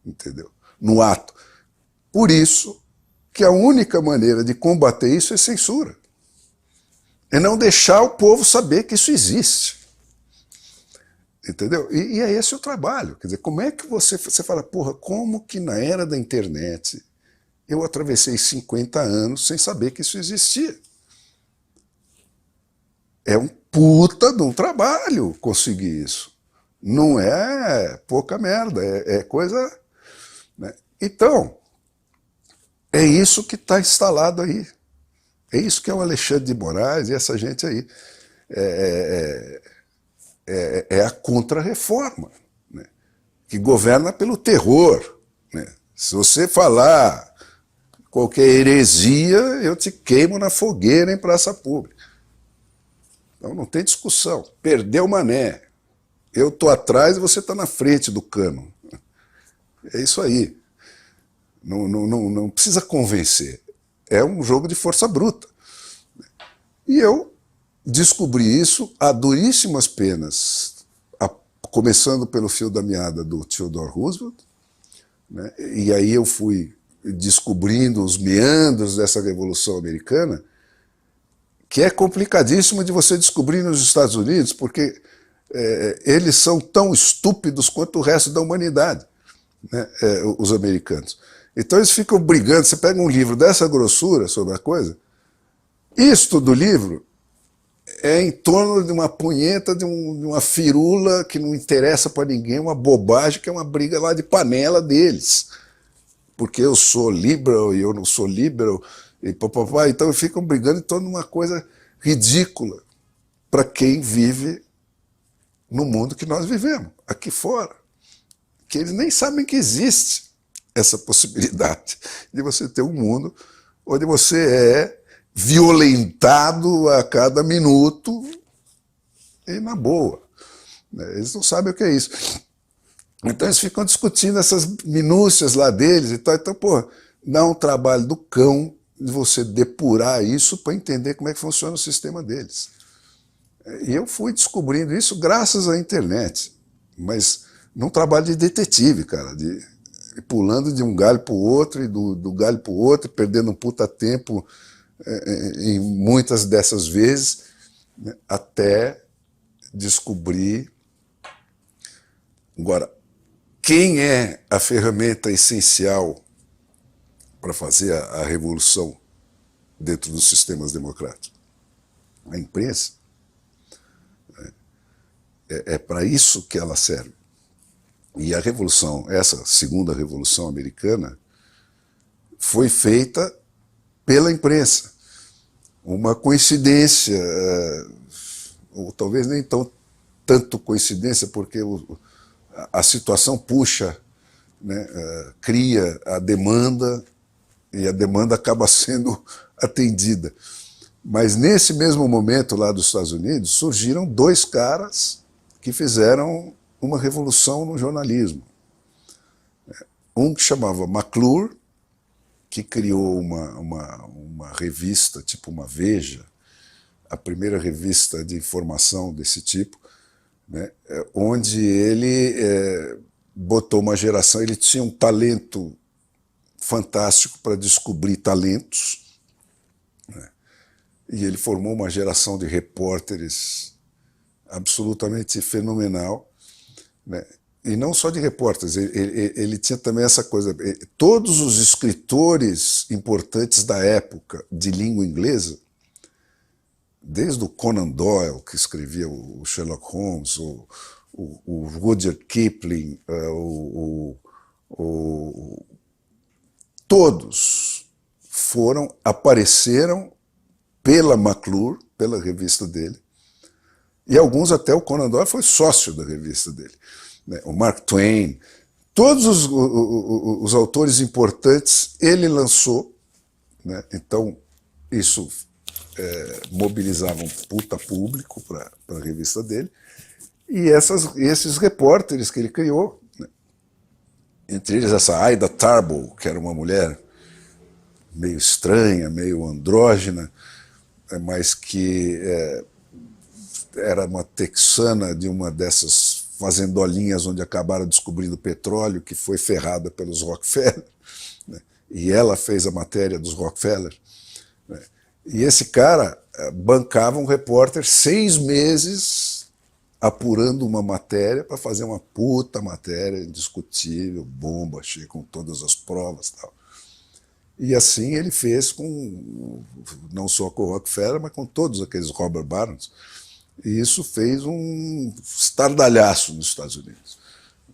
entendeu? No ato. Por isso que a única maneira de combater isso é censura. É não deixar o povo saber que isso existe. Entendeu? E é esse o trabalho. Quer dizer, como é que você fala, porra, como que na era da internet eu atravessei 50 anos sem saber que isso existia? É um puta de um trabalho conseguir isso. Não é pouca merda, é coisa... Né? Então, é isso que está instalado aí. É isso que é o Alexandre de Moraes e essa gente aí. É a contra-reforma, né? Que governa pelo terror. Né? Se você falar qualquer heresia, eu te queimo na fogueira em praça pública. Então não tem discussão. Perdeu mané. Eu estou atrás e você está na frente do cano. É isso aí. Não precisa convencer. É um jogo de força bruta. E eu descobri isso a duríssimas penas, começando pelo fio da meada do Theodore Roosevelt, né? E aí eu fui descobrindo os meandros dessa Revolução Americana, que é complicadíssimo de você descobrir nos Estados Unidos, porque eles são tão estúpidos quanto o resto da humanidade, né? Os americanos. Então eles ficam brigando, você pega um livro dessa grossura sobre a coisa, isto do livro é em torno de uma punheta, de uma firula que não interessa para ninguém, uma bobagem, que é uma briga lá de panela deles. Porque eu sou liberal e eu não sou liberal, e papapá, então ficam brigando em torno de uma coisa ridícula para quem vive no mundo que nós vivemos, aqui fora. Que eles nem sabem que existe essa possibilidade de você ter um mundo onde você é violentado a cada minuto e na boa. Eles não sabem o que é isso. Então eles ficam discutindo essas minúcias lá deles e tal. Então, pô, dá um trabalho do cão de você depurar isso para entender como é que funciona o sistema deles. E eu fui descobrindo isso graças à internet, mas num trabalho de detetive, cara, de pulando de um galho para o outro e do galho para o outro, perdendo um puta tempo em muitas dessas vezes, né, até descobrir. Agora, quem é a ferramenta essencial para fazer a revolução dentro dos sistemas democráticos? A imprensa. É para isso que ela serve. E a revolução, essa segunda revolução americana, foi feita pela imprensa. Uma coincidência, ou talvez nem tanto coincidência, porque a situação puxa, né, cria a demanda, e a demanda acaba sendo atendida. Mas nesse mesmo momento lá dos Estados Unidos, surgiram dois caras que fizeram uma revolução no jornalismo. Um que chamava McClure, que criou uma revista, tipo uma Veja, a primeira revista de informação desse tipo, né, onde ele botou uma geração, ele tinha um talento fantástico para descobrir talentos, né, e ele formou uma geração de repórteres absolutamente fenomenal, né? E não só de repórteres, ele tinha também essa coisa, todos os escritores importantes da época de língua inglesa, desde o Conan Doyle, que escrevia o Sherlock Holmes, o Rudyard Kipling, todos apareceram pela McClure, pela revista dele, e alguns até o Conan Doyle foi sócio da revista dele, né? O Mark Twain, todos os autores importantes ele lançou, né? Então isso mobilizava um puta público para a revista dele, e esses repórteres que ele criou, né? Entre eles essa Ida Tarbell, que era uma mulher meio estranha, meio andrógena, mas que era uma texana de uma dessas fazendolinhas onde acabaram descobrindo petróleo, que foi ferrada pelos Rockefeller, né? E ela fez a matéria dos Rockefeller, né? E esse cara bancava um repórter 6 meses apurando uma matéria para fazer uma puta matéria indiscutível, bomba, cheia com todas as provas e tal. E assim ele fez com, não só com o Rockefeller, mas com todos aqueles Robert Barons. E isso fez um estardalhaço nos Estados Unidos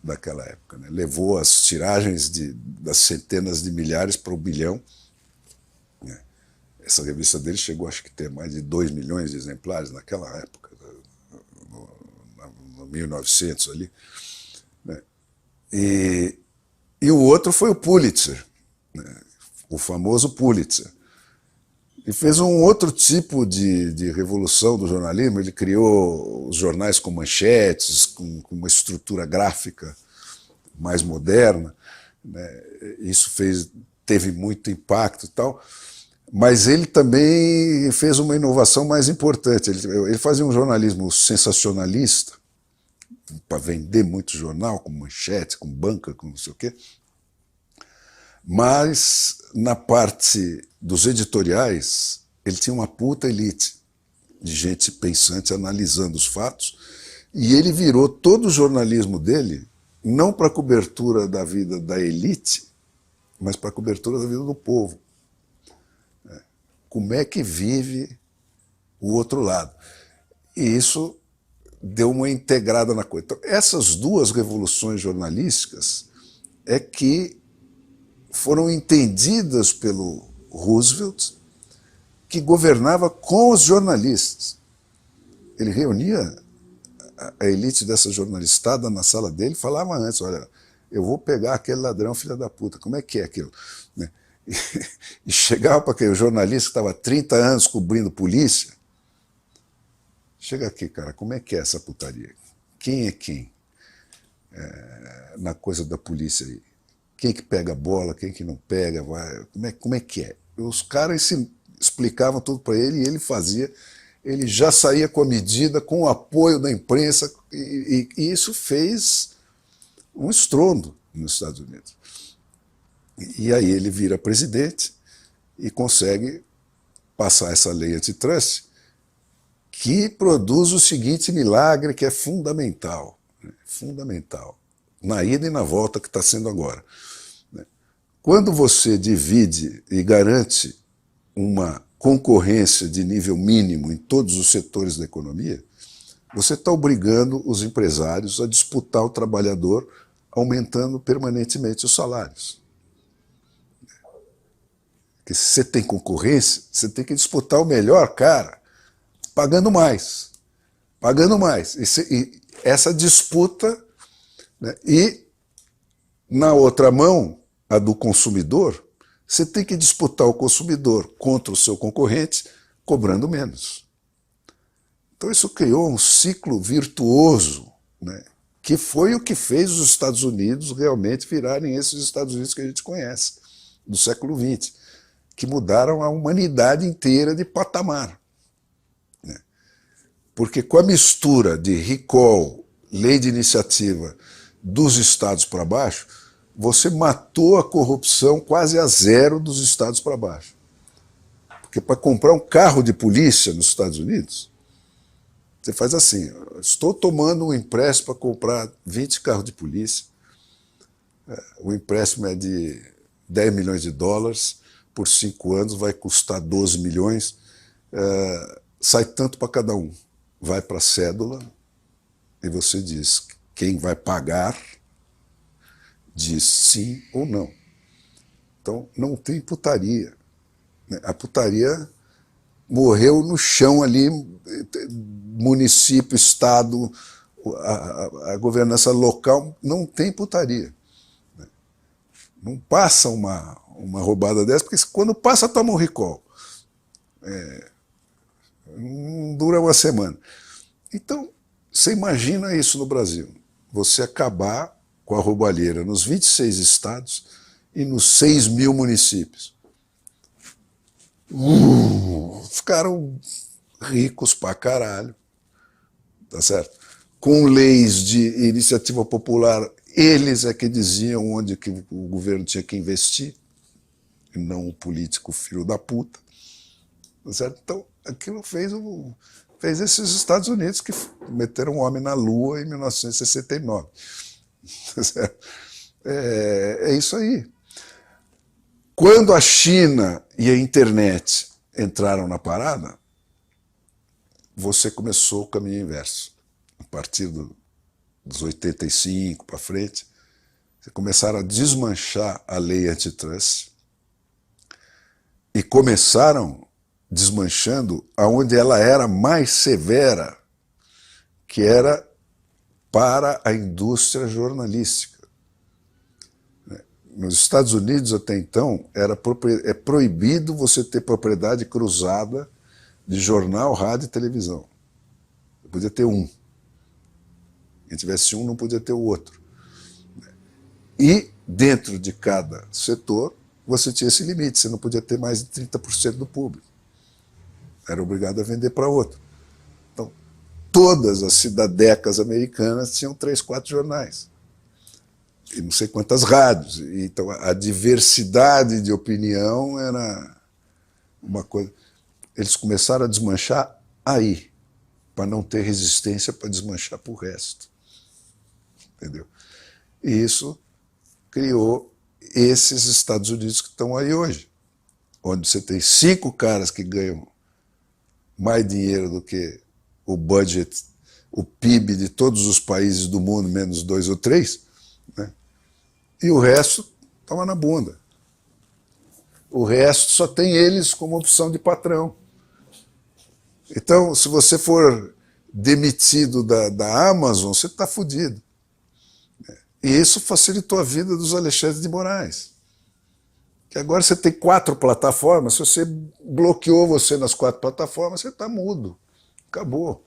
naquela época, né? Levou as tiragens das centenas de milhares para 1 bilhão. Né? Essa revista dele chegou, acho que, ter mais de 2 milhões de exemplares naquela época, no 1900 ali. Né? E o outro foi o Pulitzer, né? O famoso Pulitzer. E fez um outro tipo de revolução do jornalismo. Ele criou os jornais com manchetes, com uma estrutura gráfica mais moderna, né? Isso teve muito impacto e tal. Mas ele também fez uma inovação mais importante. Ele fazia um jornalismo sensacionalista, para vender muito jornal, com manchete, com banca, com não sei o quê. Mas, na parte dos editoriais, ele tinha uma puta elite de gente pensante, analisando os fatos, e ele virou todo o jornalismo dele, não para a cobertura da vida da elite, mas para a cobertura da vida do povo. Como é que vive o outro lado? E isso deu uma integrada na coisa. Então, essas duas revoluções jornalísticas é que foram entendidas pelo Roosevelt, que governava com os jornalistas. Ele reunia a elite dessa jornalistada na sala dele e falava antes, olha, eu vou pegar aquele ladrão filha da puta, como é que é aquilo? Né? E chegava para aquele jornalista que estava há 30 anos cobrindo polícia, chega aqui, cara, como é que é essa putaria? Quem é quem? Na coisa da polícia aí? Quem que pega a bola, quem que não pega, como é que é? os caras explicavam tudo para ele e ele fazia. Ele já saía com a medida, com o apoio da imprensa, e isso fez um estrondo nos Estados Unidos. E aí ele vira presidente e consegue passar essa lei antitrust, que produz o seguinte milagre que é fundamental, né? Fundamental, na ida e na volta que está sendo agora. Quando você divide e garante uma concorrência de nível mínimo em todos os setores da economia, você está obrigando os empresários a disputar o trabalhador, aumentando permanentemente os salários. Porque se você tem concorrência, você tem que disputar o melhor cara, pagando mais. Pagando mais. E essa disputa, né, e na outra mão, a do consumidor, você tem que disputar o consumidor contra o seu concorrente, cobrando menos. Então isso criou um ciclo virtuoso, né, que foi o que fez os Estados Unidos realmente virarem esses Estados Unidos que a gente conhece, do século XX, que mudaram a humanidade inteira de patamar. Né? Porque com a mistura de recall, lei de iniciativa dos estados para baixo, você matou a corrupção quase a zero dos estados para baixo. Porque para comprar um carro de polícia nos Estados Unidos, você faz assim, estou tomando um empréstimo para comprar 20 carros de polícia, o empréstimo é de 10 milhões de dólares, por 5 anos vai custar 12 milhões, sai tanto para cada um. Vai para a cédula e você diz quem vai pagar, diz sim ou não. Então não tem putaria. A putaria morreu no chão ali, município, estado, a governança local, não tem putaria. Não passa uma roubada dessa, porque quando passa, toma um recall. Não dura uma semana. Então, você imagina isso no Brasil. Você acabar com a roubalheira nos 26 estados e nos 6 mil municípios. Ficaram ricos pra caralho, tá certo? Com leis de iniciativa popular, eles é que diziam onde que o governo tinha que investir, e não o político filho da puta, tá certo? Então, aquilo fez esses Estados Unidos que meteram um homem na Lua em 1969. Tá certo? É isso aí. Quando a China e a internet entraram na parada, você começou o caminho inverso. A partir dos 85 para frente, você começaram a desmanchar a lei antitrust e começaram desmanchando aonde ela era mais severa, que era para a indústria jornalística. Nos Estados Unidos, até então, é proibido você ter propriedade cruzada de jornal, rádio e televisão. Você podia ter um. Quem tivesse um não podia ter o outro. E dentro de cada setor, você tinha esse limite, você não podia ter mais de 30% do público. Era obrigado a vender para outro. Então, todas as cidadecas americanas tinham 3, 4 jornais. E não sei quantas rádios. Então, a diversidade de opinião era uma coisa. Eles começaram a desmanchar aí, para não ter resistência para desmanchar para o resto. Entendeu? E isso criou esses Estados Unidos que estão aí hoje, onde você tem 5 caras que ganham mais dinheiro do que o budget, o PIB de todos os países do mundo, menos 2 ou 3, né? E o resto toma na bunda. O resto só tem eles como opção de patrão. Então, se você for demitido da Amazon, você está fodido. E isso facilitou a vida dos Alexandre de Moraes. Que agora você tem 4 plataformas, se você bloqueou você nas 4 plataformas, você está mudo. Acabou.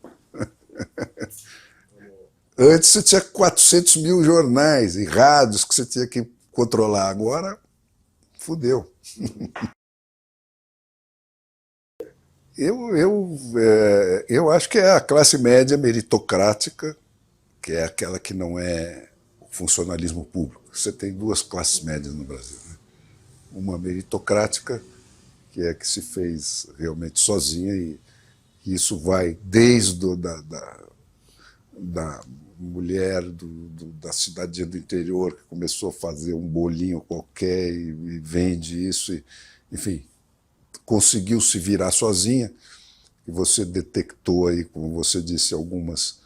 Antes você tinha 400 mil jornais e rádios que você tinha que controlar. Agora, fudeu. Eu acho que é a classe média meritocrática, que é aquela que não é o funcionalismo público. Você tem duas classes médias no Brasil, né? Uma meritocrática, que é a que se fez realmente sozinha, e isso vai desde da mulher da cidadinha do interior que começou a fazer um bolinho qualquer e vende isso, enfim, conseguiu se virar sozinha, e você detectou aí, como você disse, algumas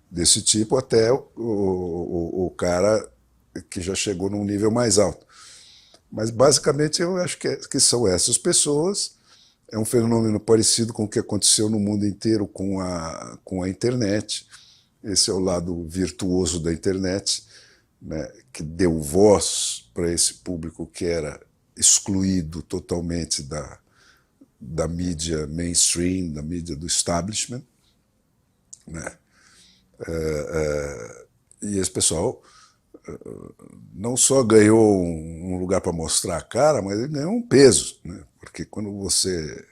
desse tipo, até o cara que já chegou num nível mais alto. Mas basicamente eu acho que são essas pessoas. É um fenômeno parecido com o que aconteceu no mundo inteiro com a internet. Esse é o lado virtuoso da internet, né, que deu voz para esse público que era excluído totalmente da mídia mainstream, da mídia do establishment, né? E esse pessoal não só ganhou um lugar para mostrar a cara, mas ele ganhou um peso, né? Porque quando você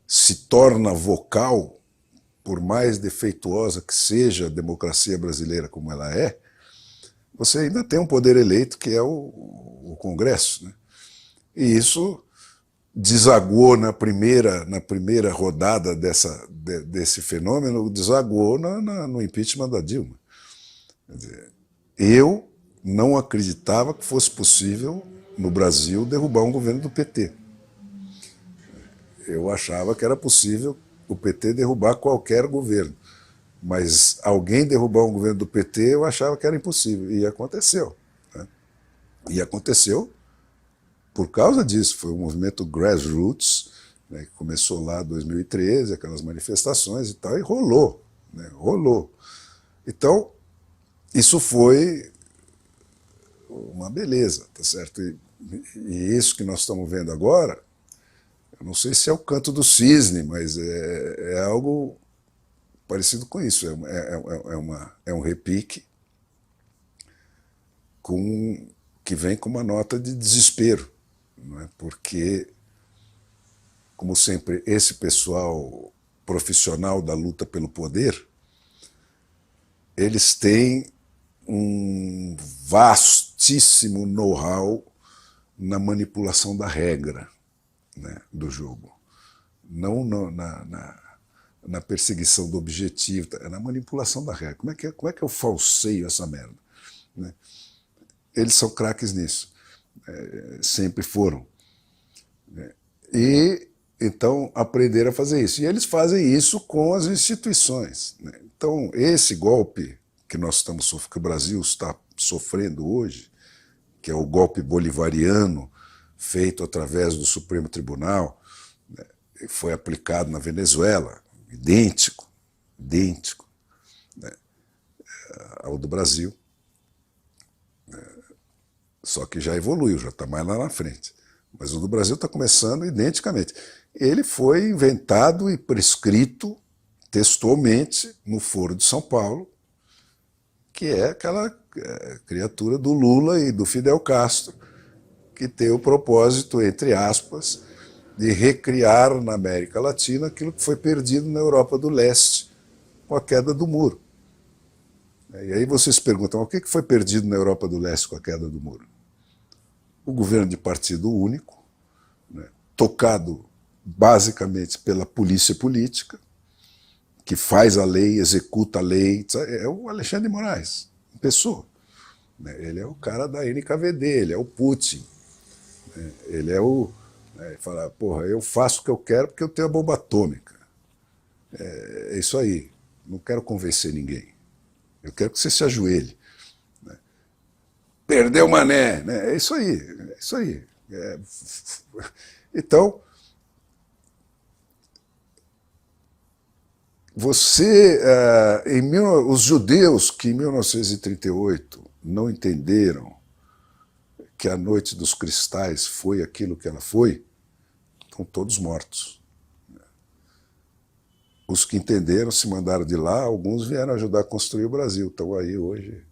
se torna vocal, por mais defeituosa que seja a democracia brasileira como ela é, você ainda tem um poder eleito que é o Congresso, né? E isso desaguou na primeira rodada desse fenômeno, desaguou no impeachment da Dilma. Quer dizer, eu não acreditava que fosse possível, no Brasil, derrubar um governo do PT. Eu achava que era possível o PT derrubar qualquer governo. Mas alguém derrubar um governo do PT, eu achava que era impossível. E aconteceu, né? E aconteceu por causa disso. Foi um movimento grassroots, né, que começou lá em 2013, aquelas manifestações e tal, e rolou, né? Rolou. Então, isso foi uma beleza, tá certo? E isso que nós estamos vendo agora, eu não sei se é o canto do cisne, mas é algo parecido com isso. É um repique que vem com uma nota de desespero, não é? Porque, como sempre, esse pessoal profissional da luta pelo poder, eles têm um vastíssimo know-how na manipulação da regra, né, do jogo. Não na perseguição do objetivo, é na manipulação da regra. Como é que eu falseio essa merda? Né? Eles são craques nisso. Sempre foram. Né? E então aprenderam a fazer isso. E eles fazem isso com as instituições. Né? Então, esse golpe que que o Brasil está sofrendo hoje, que é o golpe bolivariano feito através do Supremo Tribunal, né, foi aplicado na Venezuela, idêntico, né, ao do Brasil, só que já evoluiu, já está mais lá na frente. Mas o do Brasil está começando identicamente. Ele foi inventado e prescrito textualmente no Foro de São Paulo, que é aquela criatura do Lula e do Fidel Castro, que tem o propósito, entre aspas, de recriar na América Latina aquilo que foi perdido na Europa do Leste com a queda do muro. E aí vocês perguntam, o que foi perdido na Europa do Leste com a queda do muro? O governo de partido único, né, tocado basicamente pela polícia política, que faz a lei, executa a lei, é o Alexandre de Moraes, em pessoa. Ele é o cara da NKVD, ele é o Putin. Ele é o... Ele fala, porra, eu faço o que eu quero porque eu tenho a bomba atômica. É isso aí. Não quero convencer ninguém. Eu quero que você se ajoelhe. Perdeu o mané. É isso aí. É isso aí. Então, os judeus que em 1938 não entenderam que a Noite dos Cristais foi aquilo que ela foi, estão todos mortos. Os que entenderam se mandaram de lá, alguns vieram ajudar a construir o Brasil, estão aí hoje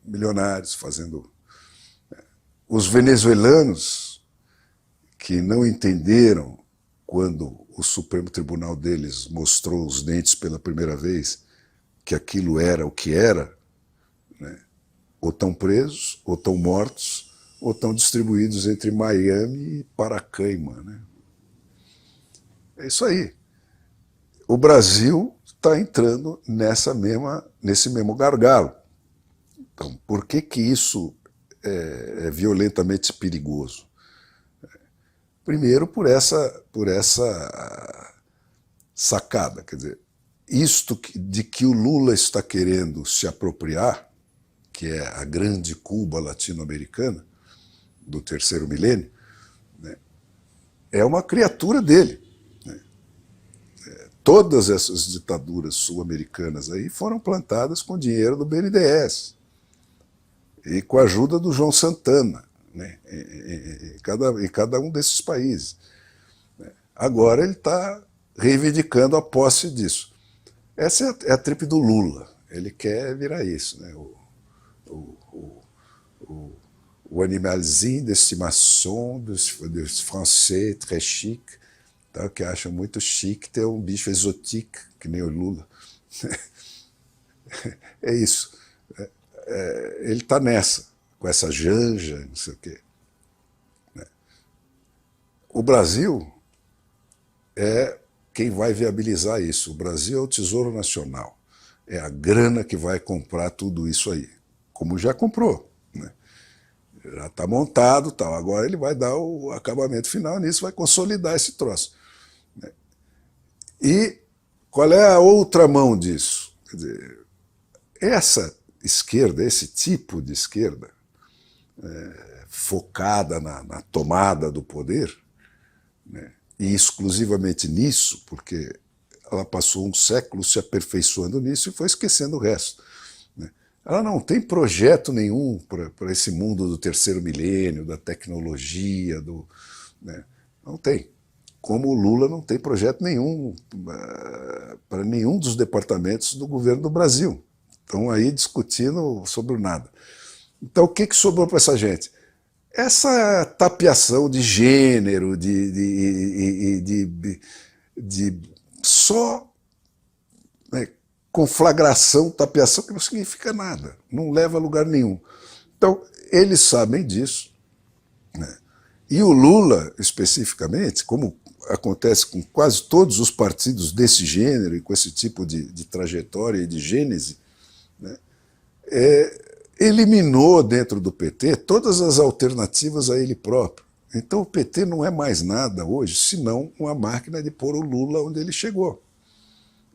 milionários fazendo... Os venezuelanos que não entenderam quando o Supremo Tribunal deles mostrou os dentes pela primeira vez, que aquilo era o que era, né? Ou estão presos, ou estão mortos, ou estão distribuídos entre Miami e Paracaima, né? É isso aí. O Brasil está entrando nesse mesmo gargalo. Então, por que isso é violentamente perigoso? Primeiro, por essa sacada, quer dizer, isto de que o Lula está querendo se apropriar, que é a grande Cuba latino-americana do terceiro milênio, né, é uma criatura dele. Né? Todas essas ditaduras sul-americanas aí foram plantadas com dinheiro do BNDES e com a ajuda do João Santana, né, em cada um desses países. Agora ele está reivindicando a posse disso. Essa é a trip do Lula. Ele quer virar isso, né? O animalzinho de estimação dos français très chique, tá? Que acham muito chique ter um bicho exotique, que nem o Lula. É isso. Ele está nessa, com essa janja, não sei o quê. O Brasil é quem vai viabilizar isso. O Brasil é o Tesouro Nacional. É a grana que vai comprar tudo isso aí. Como já comprou. Né? Já está montado, tal. Agora ele vai dar o acabamento final nisso, vai consolidar esse troço. Né? E qual é a outra mão disso? Quer dizer, essa esquerda, esse tipo de esquerda, focada na tomada do poder, né? E exclusivamente nisso, porque ela passou um século se aperfeiçoando nisso e foi esquecendo o resto. Né? Ela não tem projeto nenhum para esse mundo do terceiro milênio, da tecnologia, né? Não tem. Como o Lula não tem projeto nenhum para nenhum dos departamentos do governo do Brasil. Estão aí discutindo sobre o nada. Então o que sobrou para essa gente? Essa tapeação de gênero, de só, né, conflagração, tapeação, que não significa nada, não leva a lugar nenhum. Então, eles sabem disso. Né? E o Lula, especificamente, como acontece com quase todos os partidos desse gênero e com esse tipo de trajetória e de gênese, né, eliminou dentro do PT todas as alternativas a ele próprio. Então o PT não é mais nada hoje, senão uma máquina de pôr o Lula onde ele chegou.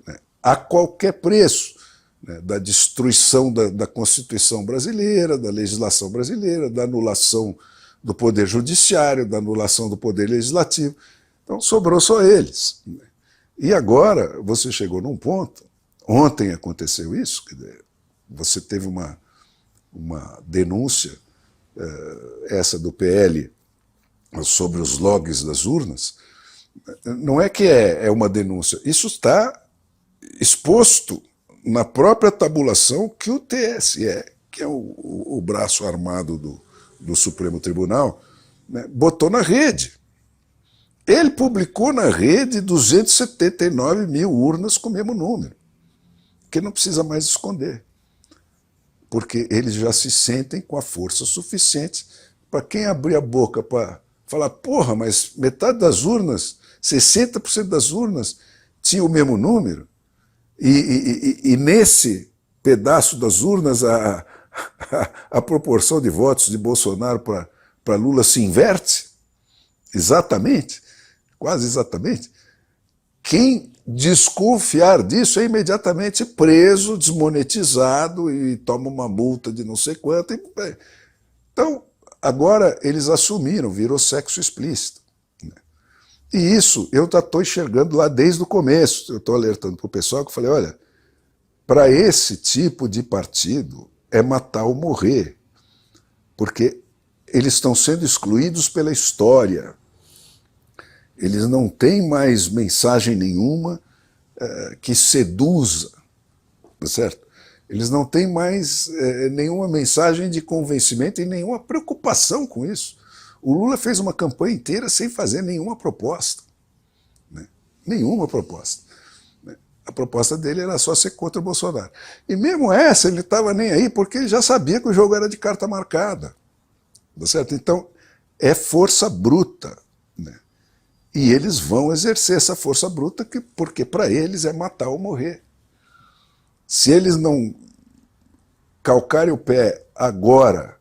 Né? A qualquer preço, né? Da destruição da Constituição brasileira, da legislação brasileira, da anulação do Poder Judiciário, da anulação do Poder Legislativo. Então sobrou só eles. E agora você chegou num ponto, ontem aconteceu isso, quer dizer, você teve uma denúncia, essa do PL, sobre os logs das urnas. Não é que é uma denúncia, isso está exposto na própria tabulação que o TSE, que é o braço armado do Supremo Tribunal, né, botou na rede. Ele publicou na rede 279 mil urnas com o mesmo número, que não precisa mais esconder, porque eles já se sentem com a força suficiente para quem abrir a boca para falar, porra, mas metade das urnas, 60% das urnas tinha o mesmo número, e nesse pedaço das urnas a proporção de votos de Bolsonaro para Lula se inverte, exatamente, quase exatamente. Quem desconfiar disso é imediatamente preso, desmonetizado e toma uma multa de não sei quanto. Então, agora eles assumiram, virou sexo explícito. E isso eu já estou enxergando lá desde o começo. Eu estou alertando para o pessoal que eu falei, olha, para esse tipo de partido é matar ou morrer, porque eles estão sendo excluídos pela história. Eles não têm mais mensagem nenhuma que seduza, certo? Eles não têm mais nenhuma mensagem de convencimento e nenhuma preocupação com isso. O Lula fez uma campanha inteira sem fazer nenhuma proposta. Nenhuma proposta. A proposta dele era só ser contra o Bolsonaro. E mesmo essa, ele estava nem aí, porque ele já sabia que o jogo era de carta marcada. Tá certo? Então, é força bruta. Né? E eles vão exercer essa força bruta, porque para eles é matar ou morrer. Se eles não calcarem o pé agora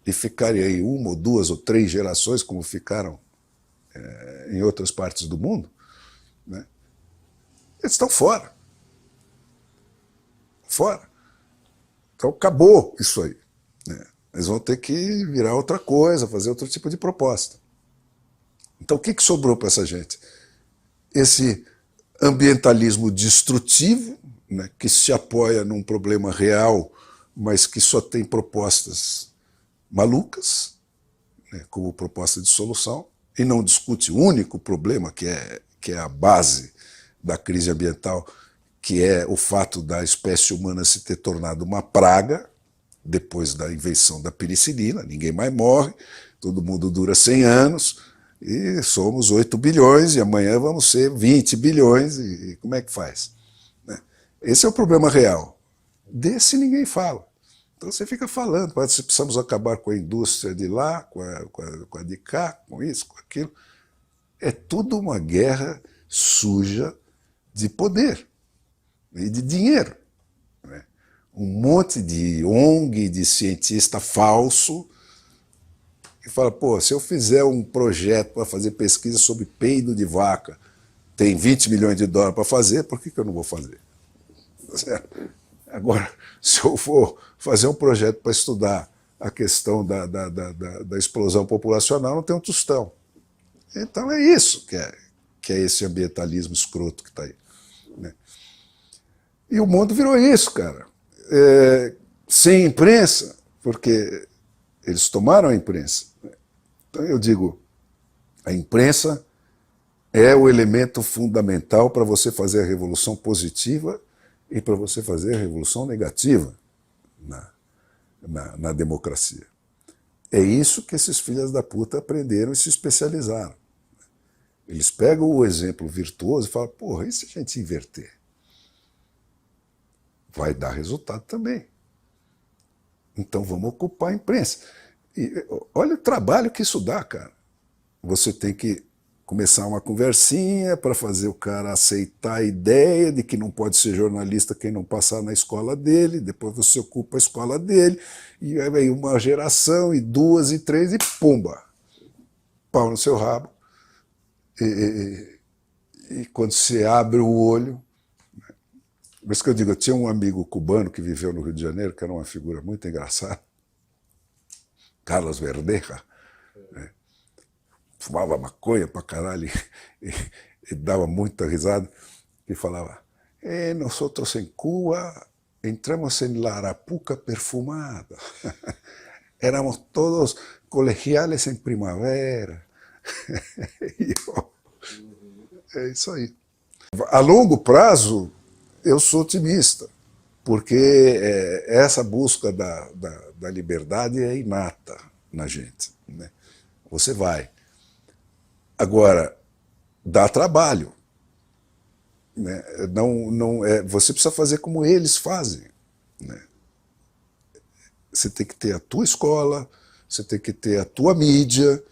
e ficarem aí 1 ou 2 ou 3 gerações, como ficaram em outras partes do mundo, né? Eles estão fora. Fora. Então acabou isso aí. Né? Eles vão ter que virar outra coisa, fazer outro tipo de proposta. Então o que sobrou para essa gente? Esse ambientalismo destrutivo, né, que se apoia num problema real, mas que só tem propostas malucas, né, como proposta de solução, e não discute o único problema que é a base da crise ambiental, que é o fato da espécie humana se ter tornado uma praga depois da invenção da penicilina. Ninguém mais morre, todo mundo dura 100 anos, e somos 8 bilhões, e amanhã vamos ser 20 bilhões, e como é que faz? Esse é o problema real. Desse ninguém fala. Então você fica falando, precisamos acabar com a indústria de lá, com a de cá, com isso, com aquilo. É tudo uma guerra suja de poder e de dinheiro. Né? Um monte de ONG, de cientista falso, que fala, pô, se eu fizer um projeto para fazer pesquisa sobre peido de vaca, tem 20 milhões de dólares para fazer, por que eu não vou fazer? Agora, se eu for fazer um projeto para estudar a questão da explosão populacional, não tem um tostão. Então é isso que é esse ambientalismo escroto que está aí. Né? E o mundo virou isso, cara. Sem imprensa, porque eles tomaram a imprensa. Então eu digo, a imprensa é o elemento fundamental para você fazer a revolução positiva e para você fazer a revolução negativa na democracia. É isso que esses filhos da puta aprenderam e se especializaram. Eles pegam o exemplo virtuoso e falam, porra, e se a gente inverter? Vai dar resultado também. Então vamos ocupar a imprensa. E olha o trabalho que isso dá, cara. Você tem que começar uma conversinha para fazer o cara aceitar a ideia de que não pode ser jornalista quem não passar na escola dele, depois você ocupa a escola dele, e aí vem uma geração, e 2, e 3, e pumba! Pau no seu rabo. E quando você abre o olho... Por isso que eu digo, eu tinha um amigo cubano que viveu no Rio de Janeiro, que era uma figura muito engraçada, Carlos Verdeja, né? Fumava maconha pra caralho e dava muita risada, e falava, nós outros em Cuba entramos em la Arapuca perfumada, éramos todos colegiales em primavera. É isso aí. A longo prazo, eu sou otimista, porque essa busca da liberdade é inata na gente. Né? Você vai. Agora, dá trabalho. Né? Você precisa fazer como eles fazem. Né? Você tem que ter a tua escola, você tem que ter a tua mídia,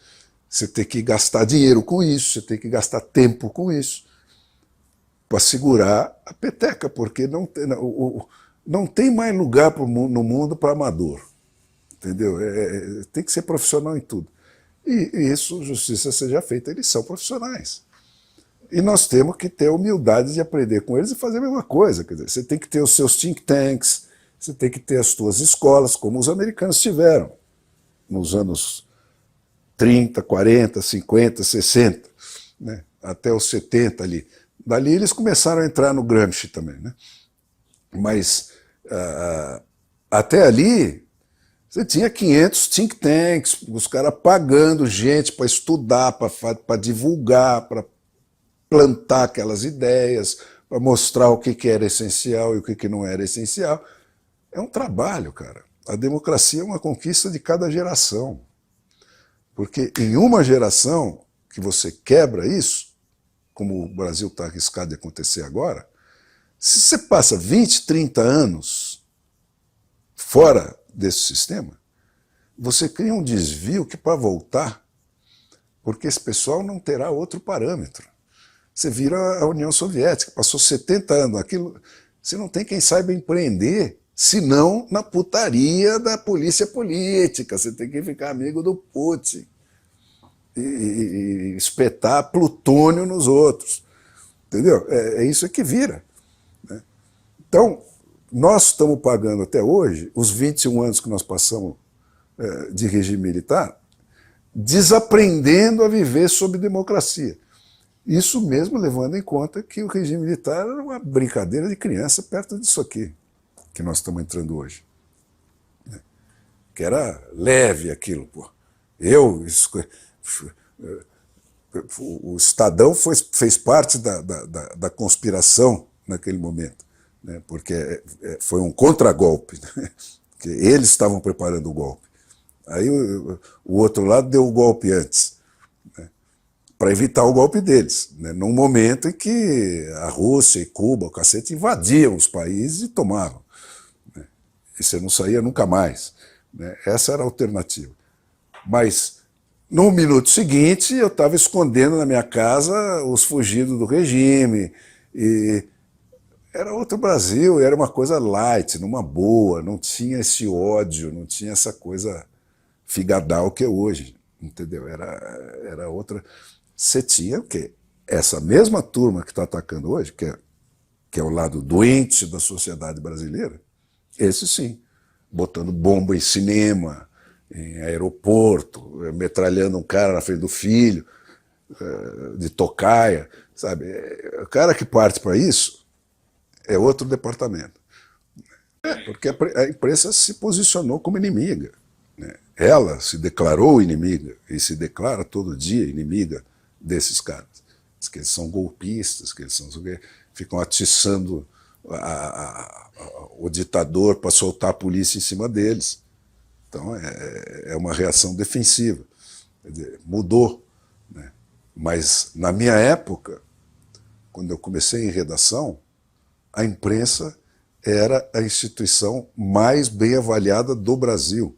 você tem que gastar dinheiro com isso, você tem que gastar tempo com isso, para segurar a peteca, porque não tem mais lugar no mundo para amador. Entendeu? Tem que ser profissional em tudo. E isso, justiça seja feita, eles são profissionais. E nós temos que ter a humildade de aprender com eles e fazer a mesma coisa. Quer dizer, você tem que ter os seus think tanks, você tem que ter as suas escolas, como os americanos tiveram, nos anos 30, 40, 50, 60, né? Até os 70 ali. Dali eles começaram a entrar no Gramsci também. Né? Mas até ali você tinha 500 think tanks, os caras pagando gente para estudar, para divulgar, para plantar aquelas ideias, para mostrar o que era essencial e o que não era essencial. É um trabalho, cara. A democracia é uma conquista de cada geração. Porque em uma geração que você quebra isso, como o Brasil está arriscado de acontecer agora, se você passa 20, 30 anos fora desse sistema, você cria um desvio que, para voltar, porque esse pessoal não terá outro parâmetro. Você vira a União Soviética, passou 70 anos aquilo, você não tem quem saiba empreender, senão na putaria da polícia política. Você tem que ficar amigo do Putin e espetar plutônio nos outros. Entendeu? É isso que vira. Né? Então, nós estamos pagando até hoje, os 21 anos que nós passamos de regime militar, desaprendendo a viver sob democracia. Isso mesmo levando em conta que o regime militar era uma brincadeira de criança perto disso aqui, que nós estamos entrando hoje. Que era leve aquilo, pô. O Estadão fez parte da conspiração naquele momento, né, porque foi um contragolpe, né, que eles estavam preparando o golpe. Aí o outro lado deu o golpe antes, né, para evitar o golpe deles, né, num momento em que a Rússia e Cuba, o cacete, invadiam os países e tomavam. Né, e você não saía nunca mais. Né, essa era a alternativa. Mas no minuto seguinte, eu estava escondendo na minha casa os fugidos do regime. E era outro Brasil, era uma coisa light, numa boa, não tinha esse ódio, não tinha essa coisa figadal que é hoje, entendeu? Era outra. Você tinha o quê? Essa mesma turma que está atacando hoje, que é o lado doente da sociedade brasileira, esse sim, botando bomba em cinema, em aeroporto, metralhando um cara na frente do filho, de tocaia, sabe? O cara que parte para isso é outro departamento. Porque a imprensa se posicionou como inimiga. Né? Ela se declarou inimiga e se declara todo dia inimiga desses caras. Diz que eles são golpistas, que eles ficam atiçando o ditador para soltar a polícia em cima deles. Então é uma reação defensiva. Quer dizer, mudou. Né? Mas na minha época, quando eu comecei em redação, a imprensa era a instituição mais bem avaliada do Brasil.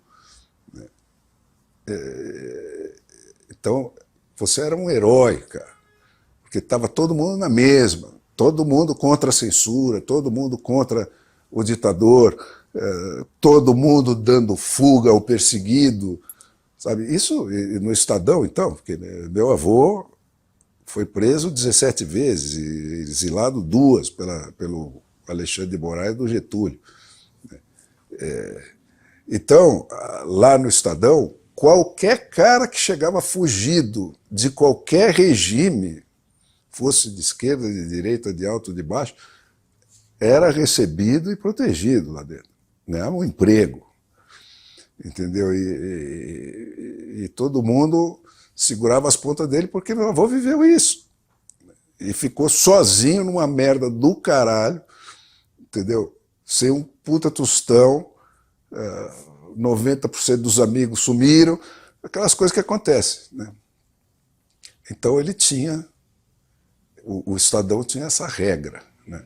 Então, você era um herói, cara, porque estava todo mundo na mesma, todo mundo contra a censura, todo mundo contra o ditador, todo mundo dando fuga ao perseguido, sabe? Isso no Estadão, então, porque meu avô foi preso 17 vezes e exilado 2 pelo Alexandre de Moraes do Getúlio. Então, lá no Estadão, qualquer cara que chegava fugido de qualquer regime, fosse de esquerda, de direita, de alto, de baixo, era recebido e protegido lá dentro. Ganhava um emprego, entendeu? E todo mundo segurava as pontas dele porque meu avô viveu isso. E ficou sozinho numa merda do caralho, entendeu? Sem um puta tostão, 90% dos amigos sumiram, aquelas coisas que acontecem. Né? Então ele tinha, o Estadão tinha essa regra. Né?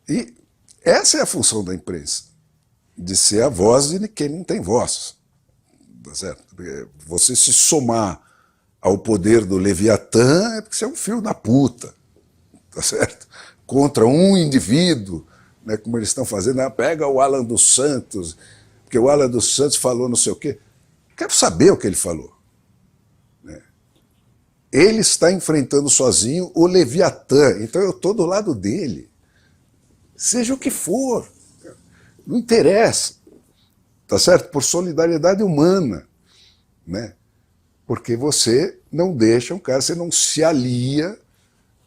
E essa é a função da imprensa, de ser a voz de quem não tem voz. Tá certo? Porque você se somar ao poder do Leviatã é porque você é um filho da puta, tá certo? Contra um indivíduo, né, como eles estão fazendo, pega o Alan dos Santos, porque o Alan dos Santos falou não sei o quê. Quero saber o que ele falou. Né? Ele está enfrentando sozinho o Leviatã, então eu estou do lado dele. Seja o que for, não interessa, tá certo? Por solidariedade humana, né? Porque você não deixa um cara, você não se alia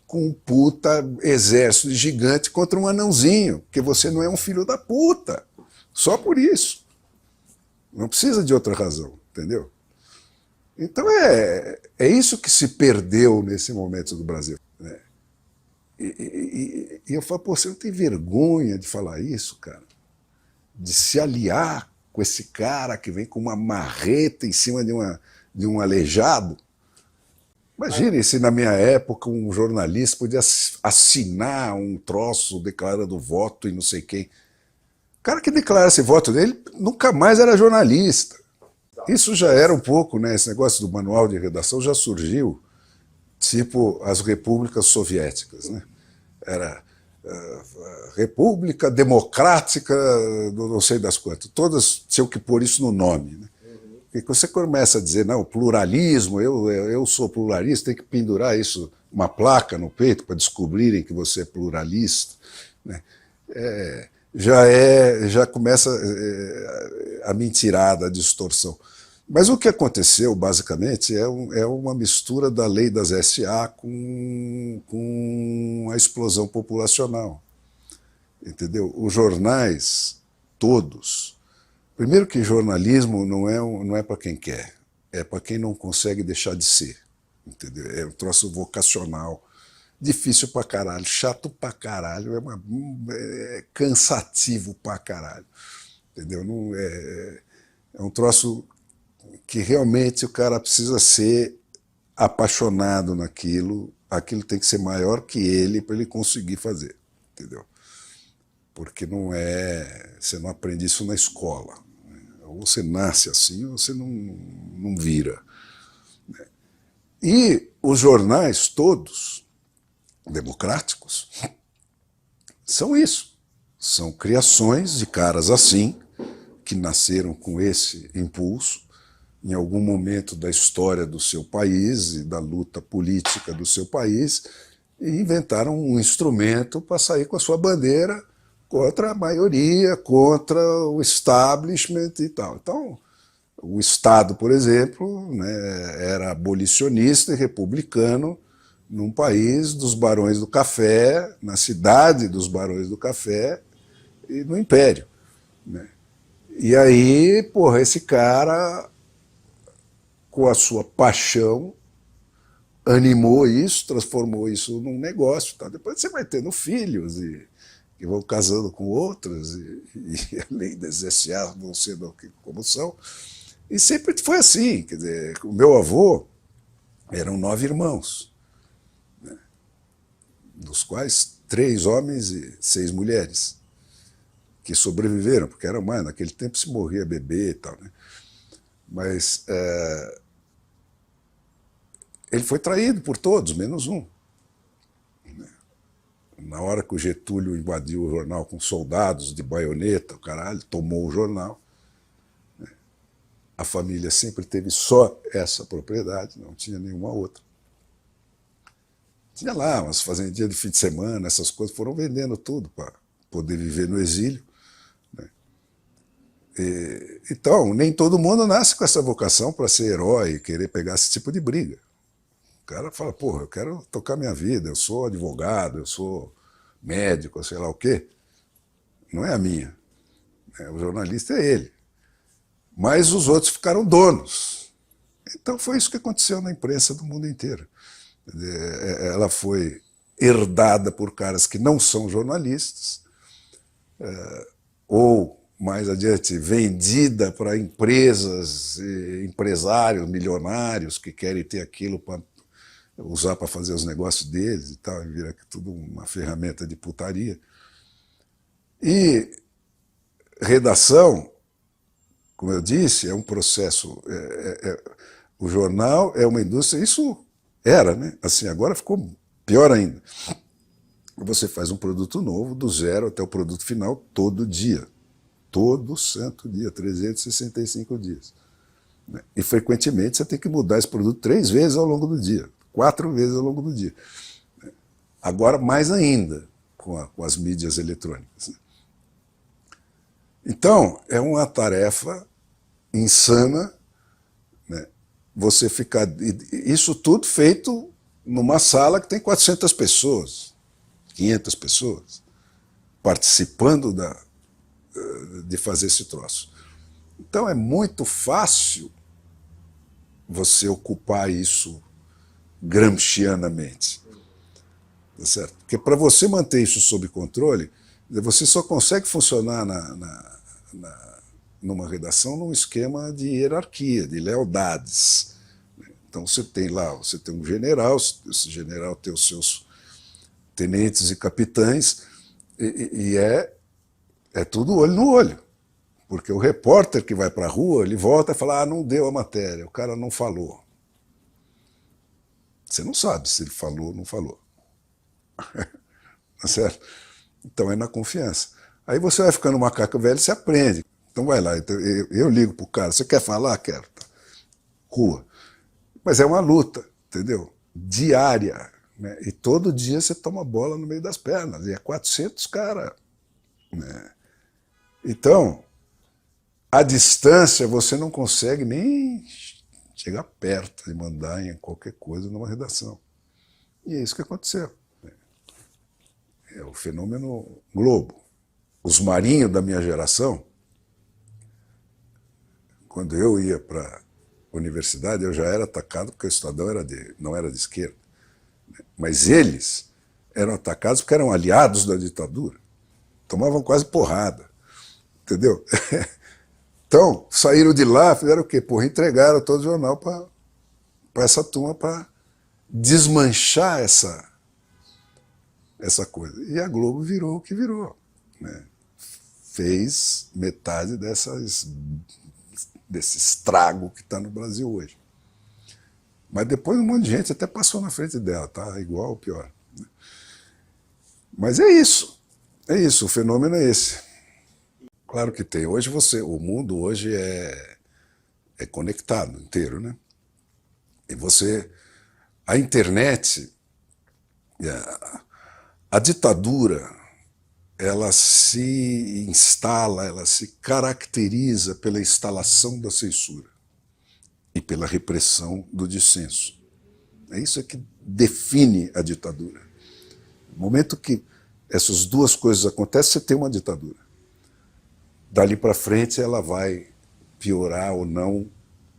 com um puta exército gigante contra um anãozinho, porque você não é um filho da puta, só por isso. Não precisa de outra razão, entendeu? Então é isso que se perdeu nesse momento do Brasil. Né? E eu falo, pô, você não tem vergonha de falar isso, cara? De se aliar com esse cara que vem com uma marreta em cima de um aleijado? Imagine se na minha época um jornalista podia assinar um troço declarando voto e não sei quem. O cara que declarasse voto dele nunca mais era jornalista. Isso já era um pouco, né? Esse negócio do manual de redação já surgiu, tipo as repúblicas soviéticas, né? Era República Democrática, não sei das quantas. Todas tinham que pôr isso no nome, né? Porque você começa a dizer, não, pluralismo, eu sou pluralista, tem que pendurar isso, uma placa no peito para descobrirem que você é pluralista, né? Já começa a mentirada, a distorção. Mas o que aconteceu, basicamente, é uma mistura da lei das SA com a explosão populacional. Entendeu? Os jornais, todos. Primeiro que jornalismo não é para quem quer, é para quem não consegue deixar de ser. Entendeu? É um troço vocacional. Difícil pra caralho, chato pra caralho, é cansativo pra caralho. Entendeu? Não, é um troço que realmente o cara precisa ser apaixonado naquilo, aquilo tem que ser maior que ele para ele conseguir fazer, entendeu? Porque você não aprende isso na escola. Ou você nasce assim, ou você não vira. E os jornais todos, democráticos, são isso. São criações de caras assim, que nasceram com esse impulso, em algum momento da história do seu país e da luta política do seu país, e inventaram um instrumento para sair com a sua bandeira contra a maioria, contra o establishment e tal. Então, o Estado, por exemplo, né, era abolicionista e republicano num país dos Barões do Café, na cidade dos Barões do Café e no Império, né? E aí, porra, esse cara, com a sua paixão, animou isso, transformou isso num negócio. Tá? Depois você vai tendo filhos e vão casando com outros, e além desses SA vão sendo como são. E sempre foi assim. Quer dizer, o meu avô eram 9 irmãos, né? Dos quais 3 homens e 6 mulheres, que sobreviveram, porque era mais, naquele tempo se morria bebê e tal, né? Mas ele foi traído por todos, menos um. Na hora que o Getúlio invadiu o jornal com soldados de baioneta, o caralho, tomou o jornal. A família sempre teve só essa propriedade, não tinha nenhuma outra. Tinha lá umas fazendinhas de fim de semana, essas coisas, foram vendendo tudo para poder viver no exílio. Então, nem todo mundo nasce com essa vocação para ser herói, querer pegar esse tipo de briga. O cara fala, porra, eu quero tocar minha vida, eu sou advogado, eu sou médico, sei lá o quê. Não é a minha. O jornalista é ele. Mas os outros ficaram donos. Então foi isso que aconteceu na imprensa do mundo inteiro. Ela foi herdada por caras que não são jornalistas, ou mais adiante, vendida para empresas, empresários milionários que querem ter aquilo para usar para fazer os negócios deles e tal, e vira tudo uma ferramenta de putaria. E redação, como eu disse, é um processo. O jornal é uma indústria, isso era, né? Assim, agora ficou pior ainda. Você faz um produto novo, do zero até o produto final, todo dia. Todo santo dia, 365 dias. E frequentemente você tem que mudar esse produto 3 vezes ao longo do dia, 4 vezes ao longo do dia. Agora mais ainda com as mídias eletrônicas. Então, é uma tarefa insana, né? Você ficar... Isso tudo feito numa sala que tem 400 pessoas, 500 pessoas, participando de fazer esse troço. Então é muito fácil você ocupar isso gramscianamente. Tá certo? Porque para você manter isso sob controle, você só consegue funcionar numa redação num esquema de hierarquia, de lealdades. Então você tem lá, você tem um general, esse general tem os seus tenentes e capitães, e é tudo olho no olho. Porque o repórter que vai para a rua, ele volta e fala, não deu a matéria, o cara não falou. Você não sabe se ele falou ou não falou. Tá certo? Então é na confiança. Aí você vai ficando macaco velho, você aprende. Então vai lá, eu ligo pro cara, você quer falar? Quero. Tá. Rua. Mas é uma luta, entendeu? Diária. Né? E todo dia você toma bola no meio das pernas. E é 400 caras. Né? Então, à distância você não consegue nem chegar perto de mandar em qualquer coisa numa redação. E é isso que aconteceu. É o fenômeno Globo. Os marinhos da minha geração, quando eu ia para a universidade, eu já era atacado porque o Estadão não era de esquerda. Mas eles eram atacados porque eram aliados da ditadura. Tomavam quase porrada. Entendeu? Então, saíram de lá, fizeram o quê? Porra, entregaram todo o jornal para essa turma para desmanchar essa coisa. E a Globo virou o que virou. Né? Fez metade desse estrago que está no Brasil hoje. Mas depois um monte de gente até passou na frente dela, tá? Igual ou pior. Né? Mas é isso, o fenômeno é esse. Claro que tem. Hoje o mundo hoje é conectado inteiro, né? E a internet, a ditadura, ela se instala, ela se caracteriza pela instalação da censura e pela repressão do dissenso. É isso que define a ditadura. No momento que essas duas coisas acontecem, você tem uma ditadura. Dali para frente ela vai piorar ou não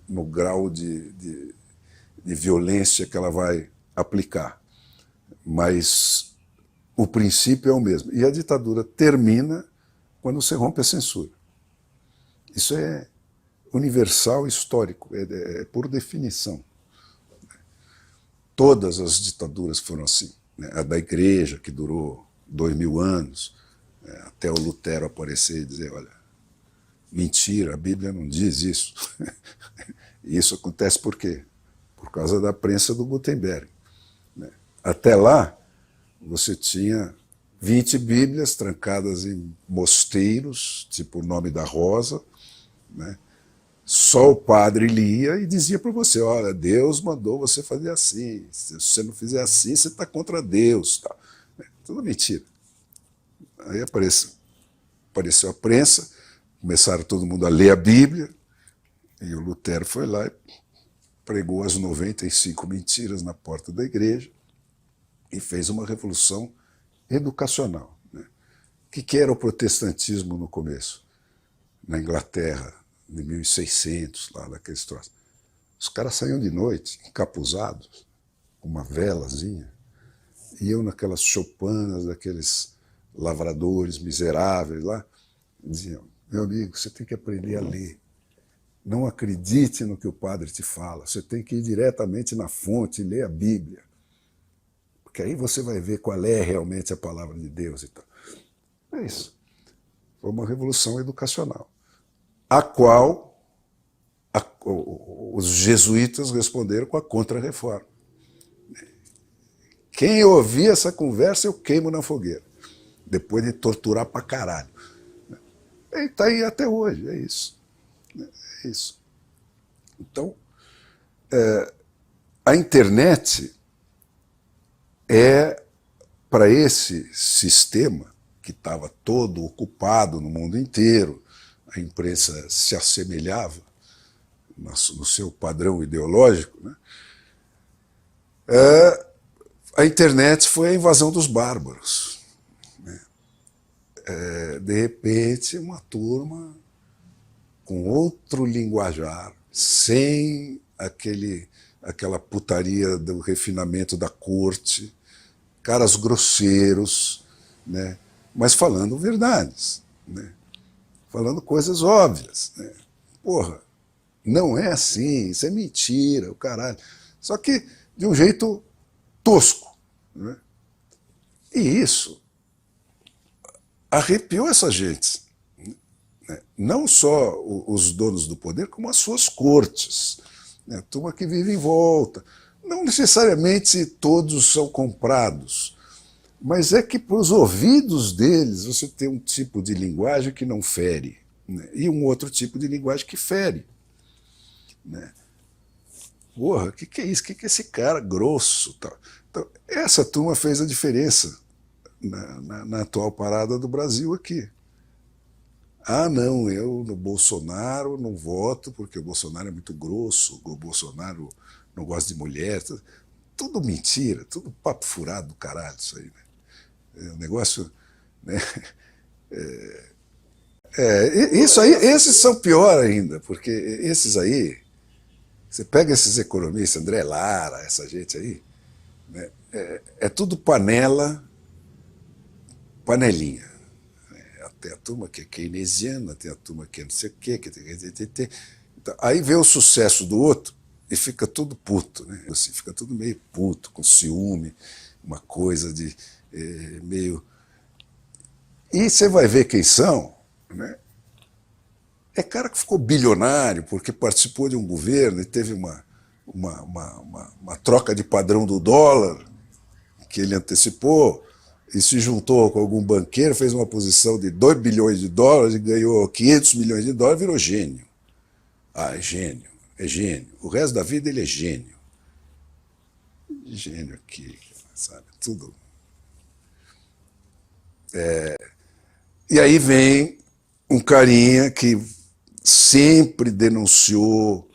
no grau de violência que ela vai aplicar. Mas o princípio é o mesmo. E a ditadura termina quando você rompe a censura. Isso é universal, histórico, é por definição. Todas as ditaduras foram assim. Né? A da igreja, que durou 2000 anos, até o Lutero aparecer e dizer, olha, mentira, a Bíblia não diz isso. E isso acontece por quê? Por causa da prensa do Gutenberg. Né? Até lá, você tinha 20 Bíblias trancadas em mosteiros, tipo o Nome da Rosa, né? Só o padre lia e dizia para você, olha, Deus mandou você fazer assim, se você não fizer assim, você está contra Deus. Tá? Tudo mentira. Aí apareceu a prensa, começaram todo mundo a ler a Bíblia, e o Lutero foi lá e pregou as 95 mentiras na porta da igreja e fez uma revolução educacional. Né? O que era o protestantismo no começo? Na Inglaterra, de 1600, lá daqueles troços. Os caras saíam de noite, encapuzados, com uma velazinha, iam naquelas choupanas daqueles lavradores miseráveis lá, e diziam, meu amigo, você tem que aprender a ler. Não acredite no que o padre te fala, você tem que ir diretamente na fonte e ler a Bíblia. Porque aí você vai ver qual é realmente a palavra de Deus e tal. É isso. Foi uma revolução educacional, a qual os jesuítas responderam com a Contra-Reforma. Quem ouvir essa conversa, eu queimo na fogueira, depois de torturar pra caralho. E está aí até hoje, é isso. É isso. Então, a internet é, para esse sistema que estava todo ocupado no mundo inteiro, a imprensa se assemelhava no seu padrão ideológico, né? A internet foi a invasão dos bárbaros. Né? De repente, uma turma com outro linguajar, sem aquela putaria do refinamento da corte, caras grosseiros, né? Mas falando verdades, né? Falando coisas óbvias. Né? Porra, não é assim, isso é mentira, o caralho. Só que de um jeito tosco. Né? E isso arrepiou essa gente. Né? Não só os donos do poder, como as suas cortes. Né? A turma que vive em volta. Não necessariamente todos são comprados, mas é que para os ouvidos deles você tem um tipo de linguagem que não fere, né? E um outro tipo de linguagem que fere. Né? Porra, o que é isso? O que é esse cara grosso? Tal? Então, essa turma fez a diferença na atual parada do Brasil aqui. Ah, não, eu no Bolsonaro não voto porque o Bolsonaro é muito grosso, o Bolsonaro não gosta de mulher. Tudo mentira, tudo papo furado do caralho isso aí. Né? O negócio... Né? Isso aí, esses são pior ainda, porque esses aí, você pega esses economistas, André Lara, essa gente aí, né? É tudo panelinha. Tem a turma que é keynesiana, tem a turma que é não sei o quê. Então, aí vê o sucesso do outro e fica tudo puto. Né? Assim, fica tudo meio puto, com ciúme, uma coisa de meio... E você vai ver quem são, né? É cara que ficou bilionário porque participou de um governo e teve uma troca de padrão do dólar que ele antecipou e se juntou com algum banqueiro, fez uma posição de 2 bilhões de dólares e ganhou 500 milhões de dólares, virou gênio. Ah, é gênio, é gênio. O resto da vida ele é gênio. Gênio aqui, sabe? Tudo. E aí vem um carinha que sempre denunciou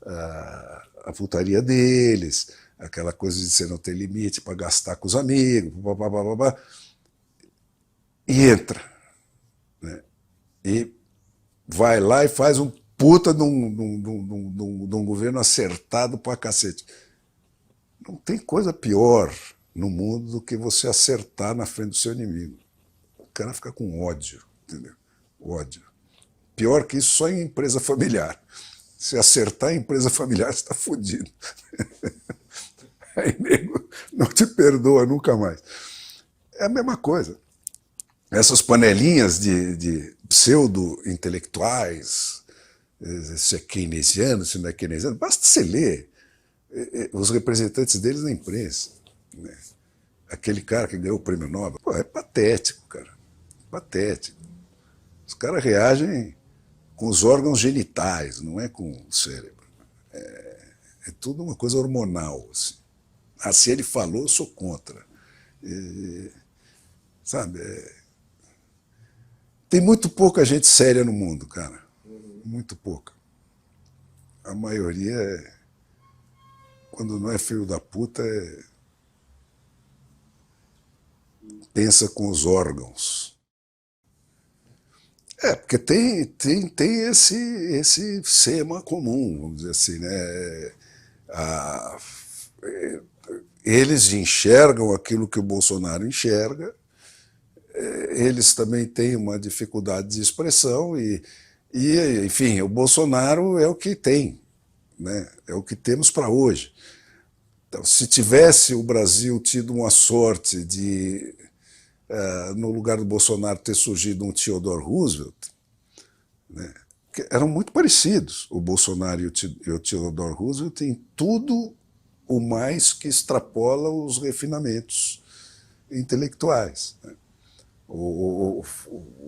a putaria deles, aquela coisa de você não ter limite para gastar com os amigos, e entra. Né? E vai lá e faz um puta de um governo acertado pra cacete. Não tem coisa pior no mundo do que você acertar na frente do seu inimigo. O cara fica com ódio, entendeu? Ódio. Pior que isso só em empresa familiar. Se acertar em empresa familiar, você está fodido. Aí nego não te perdoa nunca mais. É a mesma coisa. Essas panelinhas de pseudo-intelectuais, se é keynesiano, se não é keynesiano, basta você ler os representantes deles na imprensa. Né? Aquele cara que ganhou o prêmio Nobel, pô, é patético, cara. Patético. Os caras reagem com os órgãos genitais, não é com o cérebro. É tudo uma coisa hormonal. Assim. Ah, se ele falou, eu sou contra. Sabe? Tem muito pouca gente séria no mundo, cara. Muito pouca. A maioria, quando não é filho da puta, pensa com os órgãos. Porque tem esse sema comum, vamos dizer assim, né? Eles enxergam aquilo que o Bolsonaro enxerga, eles também têm uma dificuldade de expressão enfim, o Bolsonaro é o que tem, né? É o que temos para hoje. Então, se tivesse o Brasil tido uma sorte de, no lugar do Bolsonaro, ter surgido um Theodore Roosevelt, né? Que eram muito parecidos, o Bolsonaro e o Theodore Roosevelt, em tudo o mais que extrapola os refinamentos intelectuais. Né? O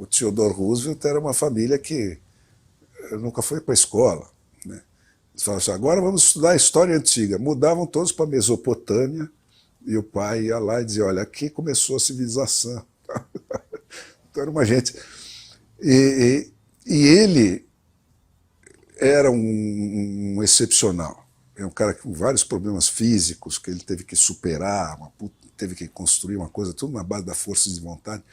Theodore Roosevelt era uma família que nunca foi para a escola. Né? Eles falavam assim, agora vamos estudar a história antiga. Mudavam todos para a Mesopotâmia e o pai ia lá e dizia, olha, aqui começou a civilização. Então era uma gente... E ele era um excepcional. É um cara com vários problemas físicos que ele teve que superar, teve que construir uma coisa, tudo na base da força de vontade.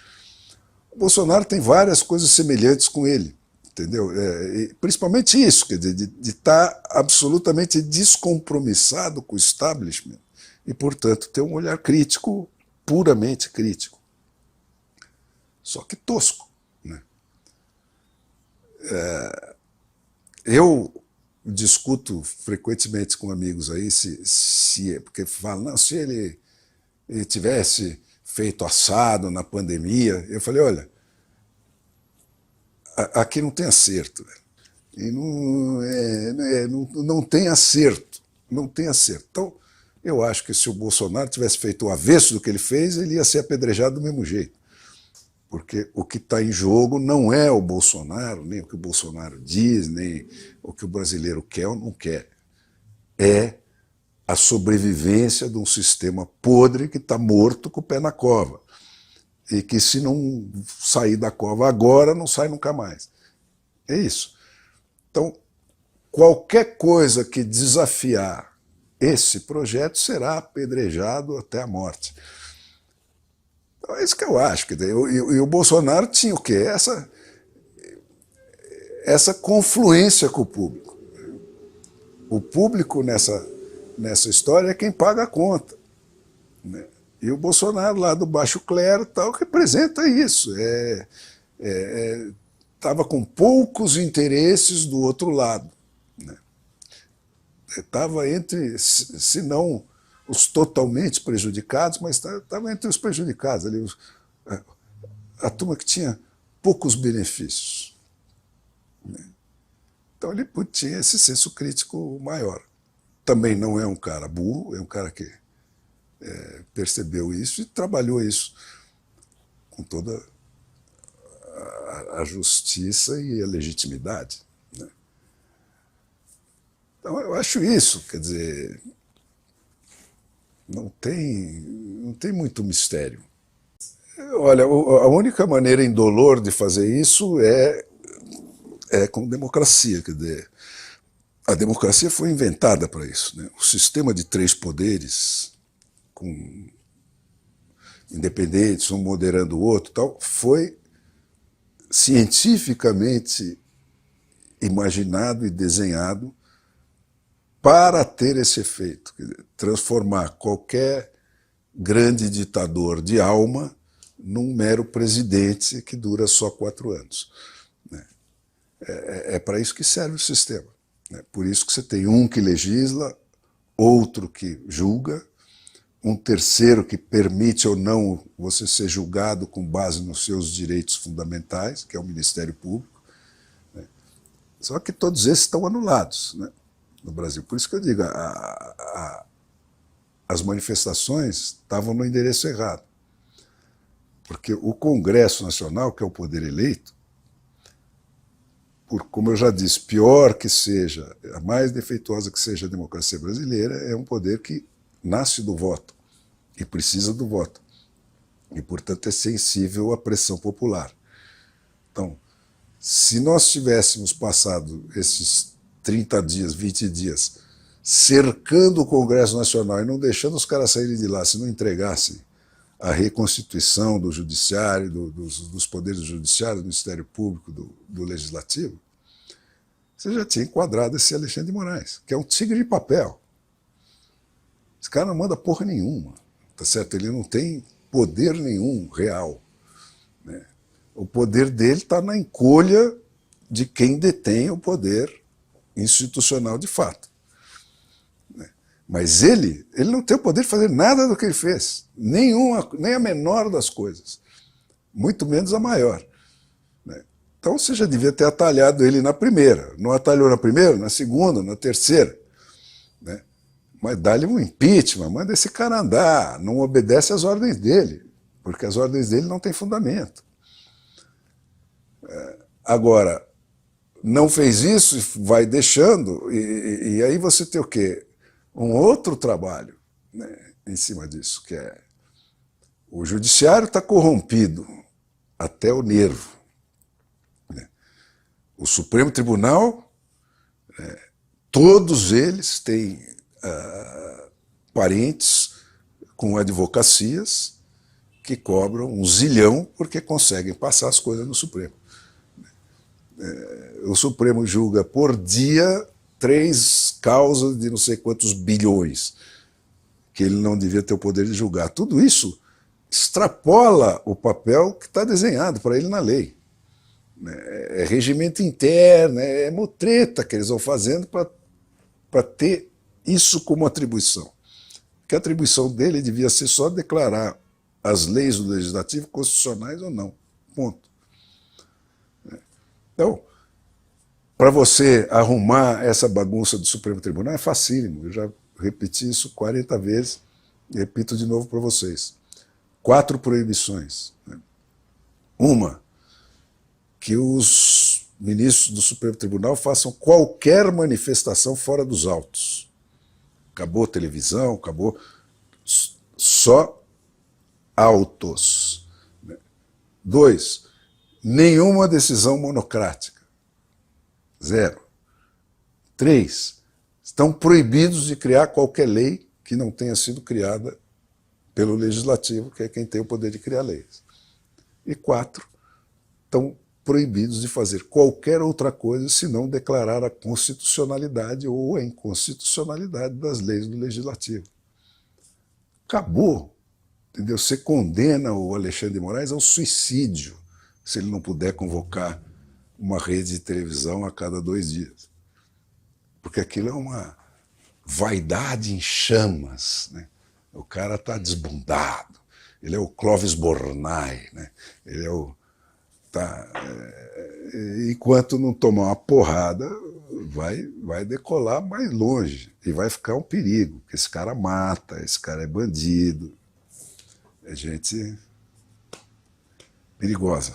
O Bolsonaro tem várias coisas semelhantes com ele, entendeu? Principalmente isso, quer dizer, de estar absolutamente descompromissado com o establishment e, portanto, ter um olhar crítico, puramente crítico. Só que tosco. Né? Eu discuto frequentemente com amigos aí, porque falam, não, se ele tivesse feito assado na pandemia, eu falei, olha, aqui não tem acerto, velho. E não tem acerto, não tem acerto. Então, eu acho que se o Bolsonaro tivesse feito o avesso do que ele fez, ele ia ser apedrejado do mesmo jeito. Porque o que está em jogo não é o Bolsonaro, nem o que o Bolsonaro diz, nem o que o brasileiro quer ou não quer. É a sobrevivência de um sistema podre que está morto com o pé na cova. E que se não sair da cova agora, não sai nunca mais. É isso. Então, qualquer coisa que desafiar esse projeto será apedrejado até a morte. Então, é isso que eu acho. E o Bolsonaro tinha o quê? Essa confluência com o público. O público nessa história é quem paga a conta. Né? E o Bolsonaro, lá do baixo clero, tal, representa isso. Estava com poucos interesses do outro lado. Né? Estava entre, se não os totalmente prejudicados, mas estava entre os prejudicados, ali, a turma que tinha poucos benefícios. Né? Então ele tinha esse senso crítico maior. Também não é um cara burro, é um cara que percebeu isso e trabalhou isso com toda a justiça e a legitimidade. Né? Então eu acho isso, quer dizer, não tem muito mistério. Olha, a única maneira indolor de fazer isso é com democracia, quer dizer, a democracia foi inventada para isso. Né? O sistema de 3 poderes, com independentes, um moderando o outro, tal, foi cientificamente imaginado e desenhado para ter esse efeito, transformar qualquer grande ditador de alma num mero presidente que dura só 4 anos. É para isso que serve o sistema. Por isso que você tem um que legisla, outro que julga, um terceiro que permite ou não você ser julgado com base nos seus direitos fundamentais, que é o Ministério Público. Só que todos esses estão anulados, né, no Brasil. Por isso que eu digo, as manifestações estavam no endereço errado. Porque o Congresso Nacional, que é o poder eleito, como eu já disse, pior que seja, a mais defeituosa que seja a democracia brasileira, é um poder que nasce do voto e precisa do voto. E, portanto, é sensível à pressão popular. Então, se nós tivéssemos passado esses 30 dias, 20 dias, cercando o Congresso Nacional e não deixando os caras saírem de lá, se não entregassem a reconstituição do Judiciário, dos poderes do Judiciário, do Ministério Público, do Legislativo, você já tinha enquadrado esse Alexandre de Moraes, que é um tigre de papel. Esse cara não manda porra nenhuma, tá certo? Ele não tem poder nenhum real. Né? O poder dele está na encolha de quem detém o poder institucional de fato. Mas ele não tem o poder de fazer nada do que ele fez, nem a menor das coisas, muito menos a maior. Então você já devia ter atalhado ele na primeira. Não atalhou na primeira, na segunda, na terceira. Né? Mas dá-lhe um impeachment, manda esse cara andar, não obedece às ordens dele, porque as ordens dele não têm fundamento. Agora, não fez isso, vai deixando, e aí você tem o quê? Um outro trabalho, né, em cima disso, que é o judiciário está corrompido até o nervo. Né? O Supremo Tribunal, todos eles têm parentes com advocacias que cobram 1 zilhão porque conseguem passar as coisas no Supremo. O Supremo julga por dia 3 causas de não sei quantos bilhões, que ele não devia ter o poder de julgar. Tudo isso extrapola o papel que está desenhado para ele na lei. né? É regimento interno, é mutreta que eles vão fazendo para ter isso como atribuição. Que a atribuição dele devia ser só declarar as leis do legislativo constitucionais ou não. Ponto. Então, para você arrumar essa bagunça do Supremo Tribunal é facílimo. Eu já repeti isso 40 vezes e repito de novo para vocês. 4 proibições. Uma, que os ministros do Supremo Tribunal façam qualquer manifestação fora dos autos. Acabou televisão, acabou só autos. 2, nenhuma decisão monocrática. 0. 3, estão proibidos de criar qualquer lei que não tenha sido criada pelo Legislativo, que é quem tem o poder de criar leis. E 4, estão proibidos de fazer qualquer outra coisa senão declarar a constitucionalidade ou a inconstitucionalidade das leis do Legislativo. Acabou. Entendeu? Você condena o Alexandre de Moraes ao suicídio se ele não puder convocar uma rede de televisão a cada 2 dias. Porque aquilo é uma vaidade em chamas, né? O cara está desbundado. Ele é o Clóvis Bornai, né? Ele é o... enquanto não tomar uma porrada, vai decolar mais longe e vai ficar um perigo, porque esse cara mata, esse cara é bandido, é gente perigosa.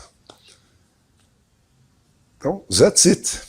Então, that's it.